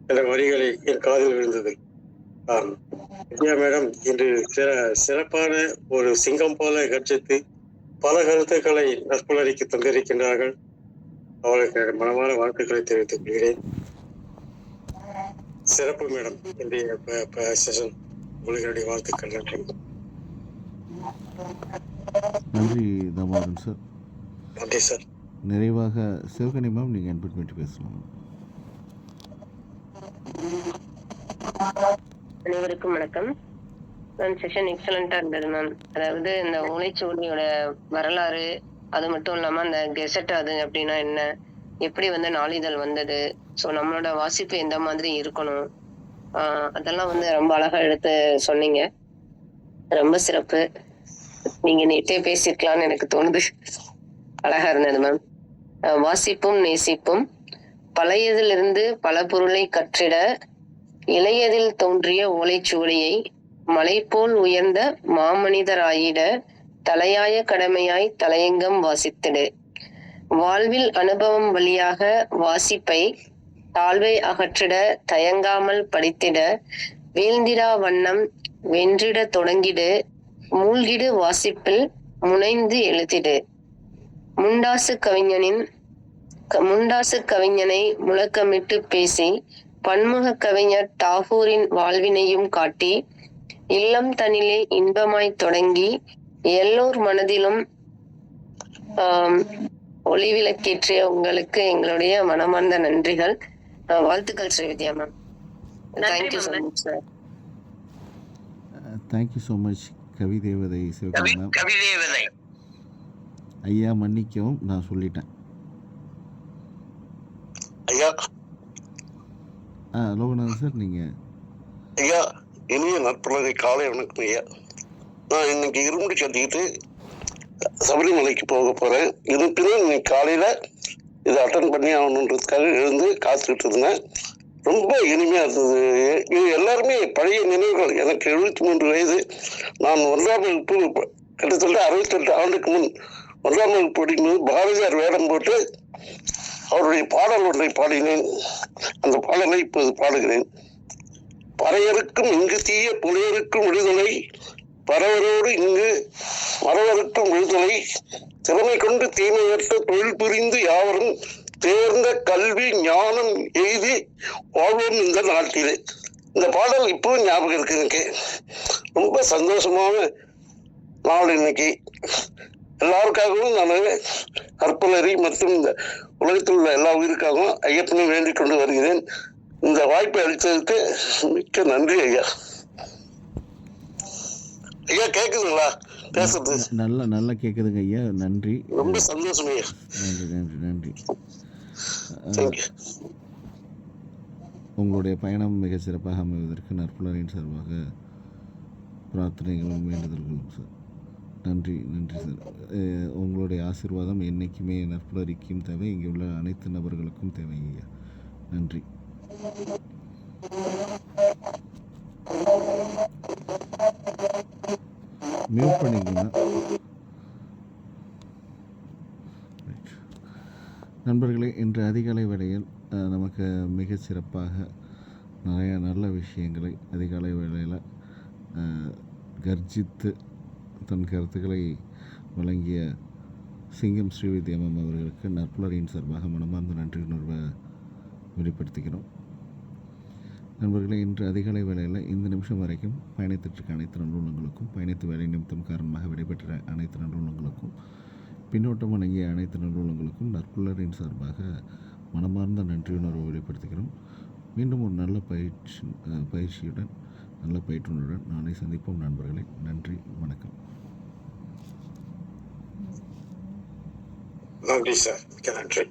என்ற வரிகளை என் காதில் விழுந்தது. ஆம், வித்யா மேடம் இன்று சிறப்பான ஒரு சிங்கம் போல கர்ஜித்து பல கருத்துக்களை நற்புலரிக்கு தந்திருக்கின்றார்கள். அவளுக்கு மனமான வாழ்த்துக்களை தெரிவித்துக் கொள்கிறேன். சிறப்பு மேடம், இன்றைய செஷன் உங்களுடைய வாழ்த்துக்கள். நன்றி. நன்றி தாமோதரன் சார். நன்றி சார். நிறைவாக சிவகனி மேம், நீங்கள் இன்புட் பண்ணி பேசலாம். அனைவருக்கும் வணக்கம் மேம். செஷன் எக்ஸலண்டா இருந்தது மேம். அதாவது இந்த ஓலைச்சுவடியோட வரலாறு, அது மட்டும் இல்லாம அந்த கெசட் அது அப்படின்னா என்ன, எப்படி வந்து நாளிதழ் வந்தது, ஸோ நம்மளோட வாசிப்பு எந்த மாதிரி இருக்கணும், அதெல்லாம் வந்து ரொம்ப அழகா எடுத்து சொன்னீங்க. ரொம்ப சிறப்பு. நீங்க நேற்றே பேசிருக்கலாம்னு எனக்கு தோணுது. அழகா இருந்தது மேம். வாசிப்பும் நேசிப்பும் பழையதிலிருந்து பல பொருளை கற்றிட இளையதில் தோன்றிய ஓலைச்சுவடியை மலை போல் உயர்ந்த மாமனிதராயிட தலையாய கடமையாய் தலையங்கம் வாசித்திடு. வாழ்வில் அனுபவம் வழியாக வாசிப்பை தாழ்வை அகற்றிட தயங்காமல் படித்திட வீழ்ந்திடா வண்ணம் வென்றிட தொடங்கிடு மூழ்கிடு வாசிப்பில் முனைந்து எழுதிடு. முண்டாசு கவிஞனை முழக்கமிட்டு பேசி பன்முக கவிஞர் டாகூரின் வாழ்வினையும் காட்டி இல்லம் தனிலே இன்பமாய் தொடங்கி எல்லோர் மனதிலும் ஒளிவிளக்கேற்றிய உங்களுக்கு எங்களுடைய மனமார்ந்த நன்றிகள், வாழ்த்துக்கள் Srividya ma'am. Thank you so much sir. Thank you so much Kavidevathai Sivakani ma'am. Kavidevathai ஐயா மன்னிக்கவும், நான் சொல்லிட்டேன். ஐயா லோகநாதன் சார், நீங்கள். ஐயா, இனிய நற்புலரை காலை வணக்கம் ஐயா. நான் இன்னைக்கு இருமுடி கட்டிக்கிட்டு சபரிமலைக்கு போக போறேன். இருப்பினும் இன்னைக்கு காலையில இதை அட்டன் பண்ணி ஆகணுன்றதுக்காக எழுந்து காத்துக்கிட்டு இருந்தேன். ரொம்ப இனிமையா இருந்தது. இது எல்லாருமே பழைய நினைவுகள். எனக்கு 73 வயது. நான் 1ஆம் வகுப்பு, கிட்டத்தட்ட 68 ஆண்டுக்கு முன் 1ஆம் வகுப்பு படிக்கும்போது பாரதியார் வேடம் போட்டு அவருடைய பாடல் ஒன்றை பாடினேன். அந்த பாடலை இப்போது பாடுகிறேன். பறையருக்கும் இங்கு தீய புலையருக்கும் விடுதலை, பரவரோடு இங்கு மறவருக்கும் விடுதலை, திறமை கொண்டு தீமையற்ற தொழில் புரிந்து யாவரும் தேர்ந்த கல்வி ஞானம் எய்தி வாழ்வோம் இந்த நாட்டிலே. இந்த பாடல் இப்போ ஞாபகம் இருக்கு எனக்கு. ரொம்ப சந்தோஷமான நாள் இன்னைக்கு. எல்லாருக்காகவும் நான் கற்பலரி மற்றும் இந்த உலகத்தில் உள்ள எல்லா உயிருக்காகவும் ஐயப்பனை வேண்டிக் கொண்டு வருகிறேன். இந்த வாய்ப்பை அளித்ததுக்கு மிக்க நன்றி ஐயா. ஐயா கேக்குதுங்களா பேசுறது? நல்லா கேட்குதுங்க ஐயா. நன்றி, ரொம்ப சந்தோஷம் ஐயா. நன்றி நன்றி நன்றி. தேங்க்யூ. உங்களுடைய பயணம் மிக சிறப்பாக அமைவதற்கு நற்புலரின் சார்பாக பிரார்த்தனைகளும் வேண்டுதல்களும் சார். நன்றி நன்றி சார். உங்களுடைய ஆசீர்வாதம் என்றைக்குமே நற்புலரிக்கும் தேவை, இங்கே உள்ள அனைத்து நபர்களுக்கும் தேவை ஐயா. நன்றி. மியூட் பண்ணிக்கோங்க. நண்பர்களே, இன்று அதிகாலை வேளையில் நமக்கு மிக சிறப்பாக நிறைய நல்ல விஷயங்களை அதிகாலை வேளையில் கர்ஜித்து தன் கருத்துக்களை வழங்கிய சிங்கம் ஸ்ரீவித்யா மேம் அவர்களுக்கு நற்புலரின் சார்பாக மனமார்ந்த நன்றி உணர்வை வெளிப்படுத்திக்கிறோம். நண்பர்களே, இன்று அதிகாலை வேளையில் இந்த நிமிஷம் வரைக்கும் பயணித்திருக்க அனைத்து நல்லுள்ளங்களுக்கும், பயணித்து வேலை நிமித்தம் காரணமாக விடைபெற்ற அனைத்து நல்லுள்ளங்களுக்கும், பின்னோட்டம் வழங்கிய அனைத்து நல்லுள்ளங்களுக்கும் நற்புலரின் சார்பாக மனமார்ந்த நன்றியுணர்வை வெளிப்படுத்துகிறோம். மீண்டும் ஒரு நல்ல பயிற்சியுடன் நல்ல பயிற்றுனருடன் நாளை சந்திப்போம் நண்பர்களே. நன்றி, வணக்கம். நன்றி சார். மிக்க நன்றி.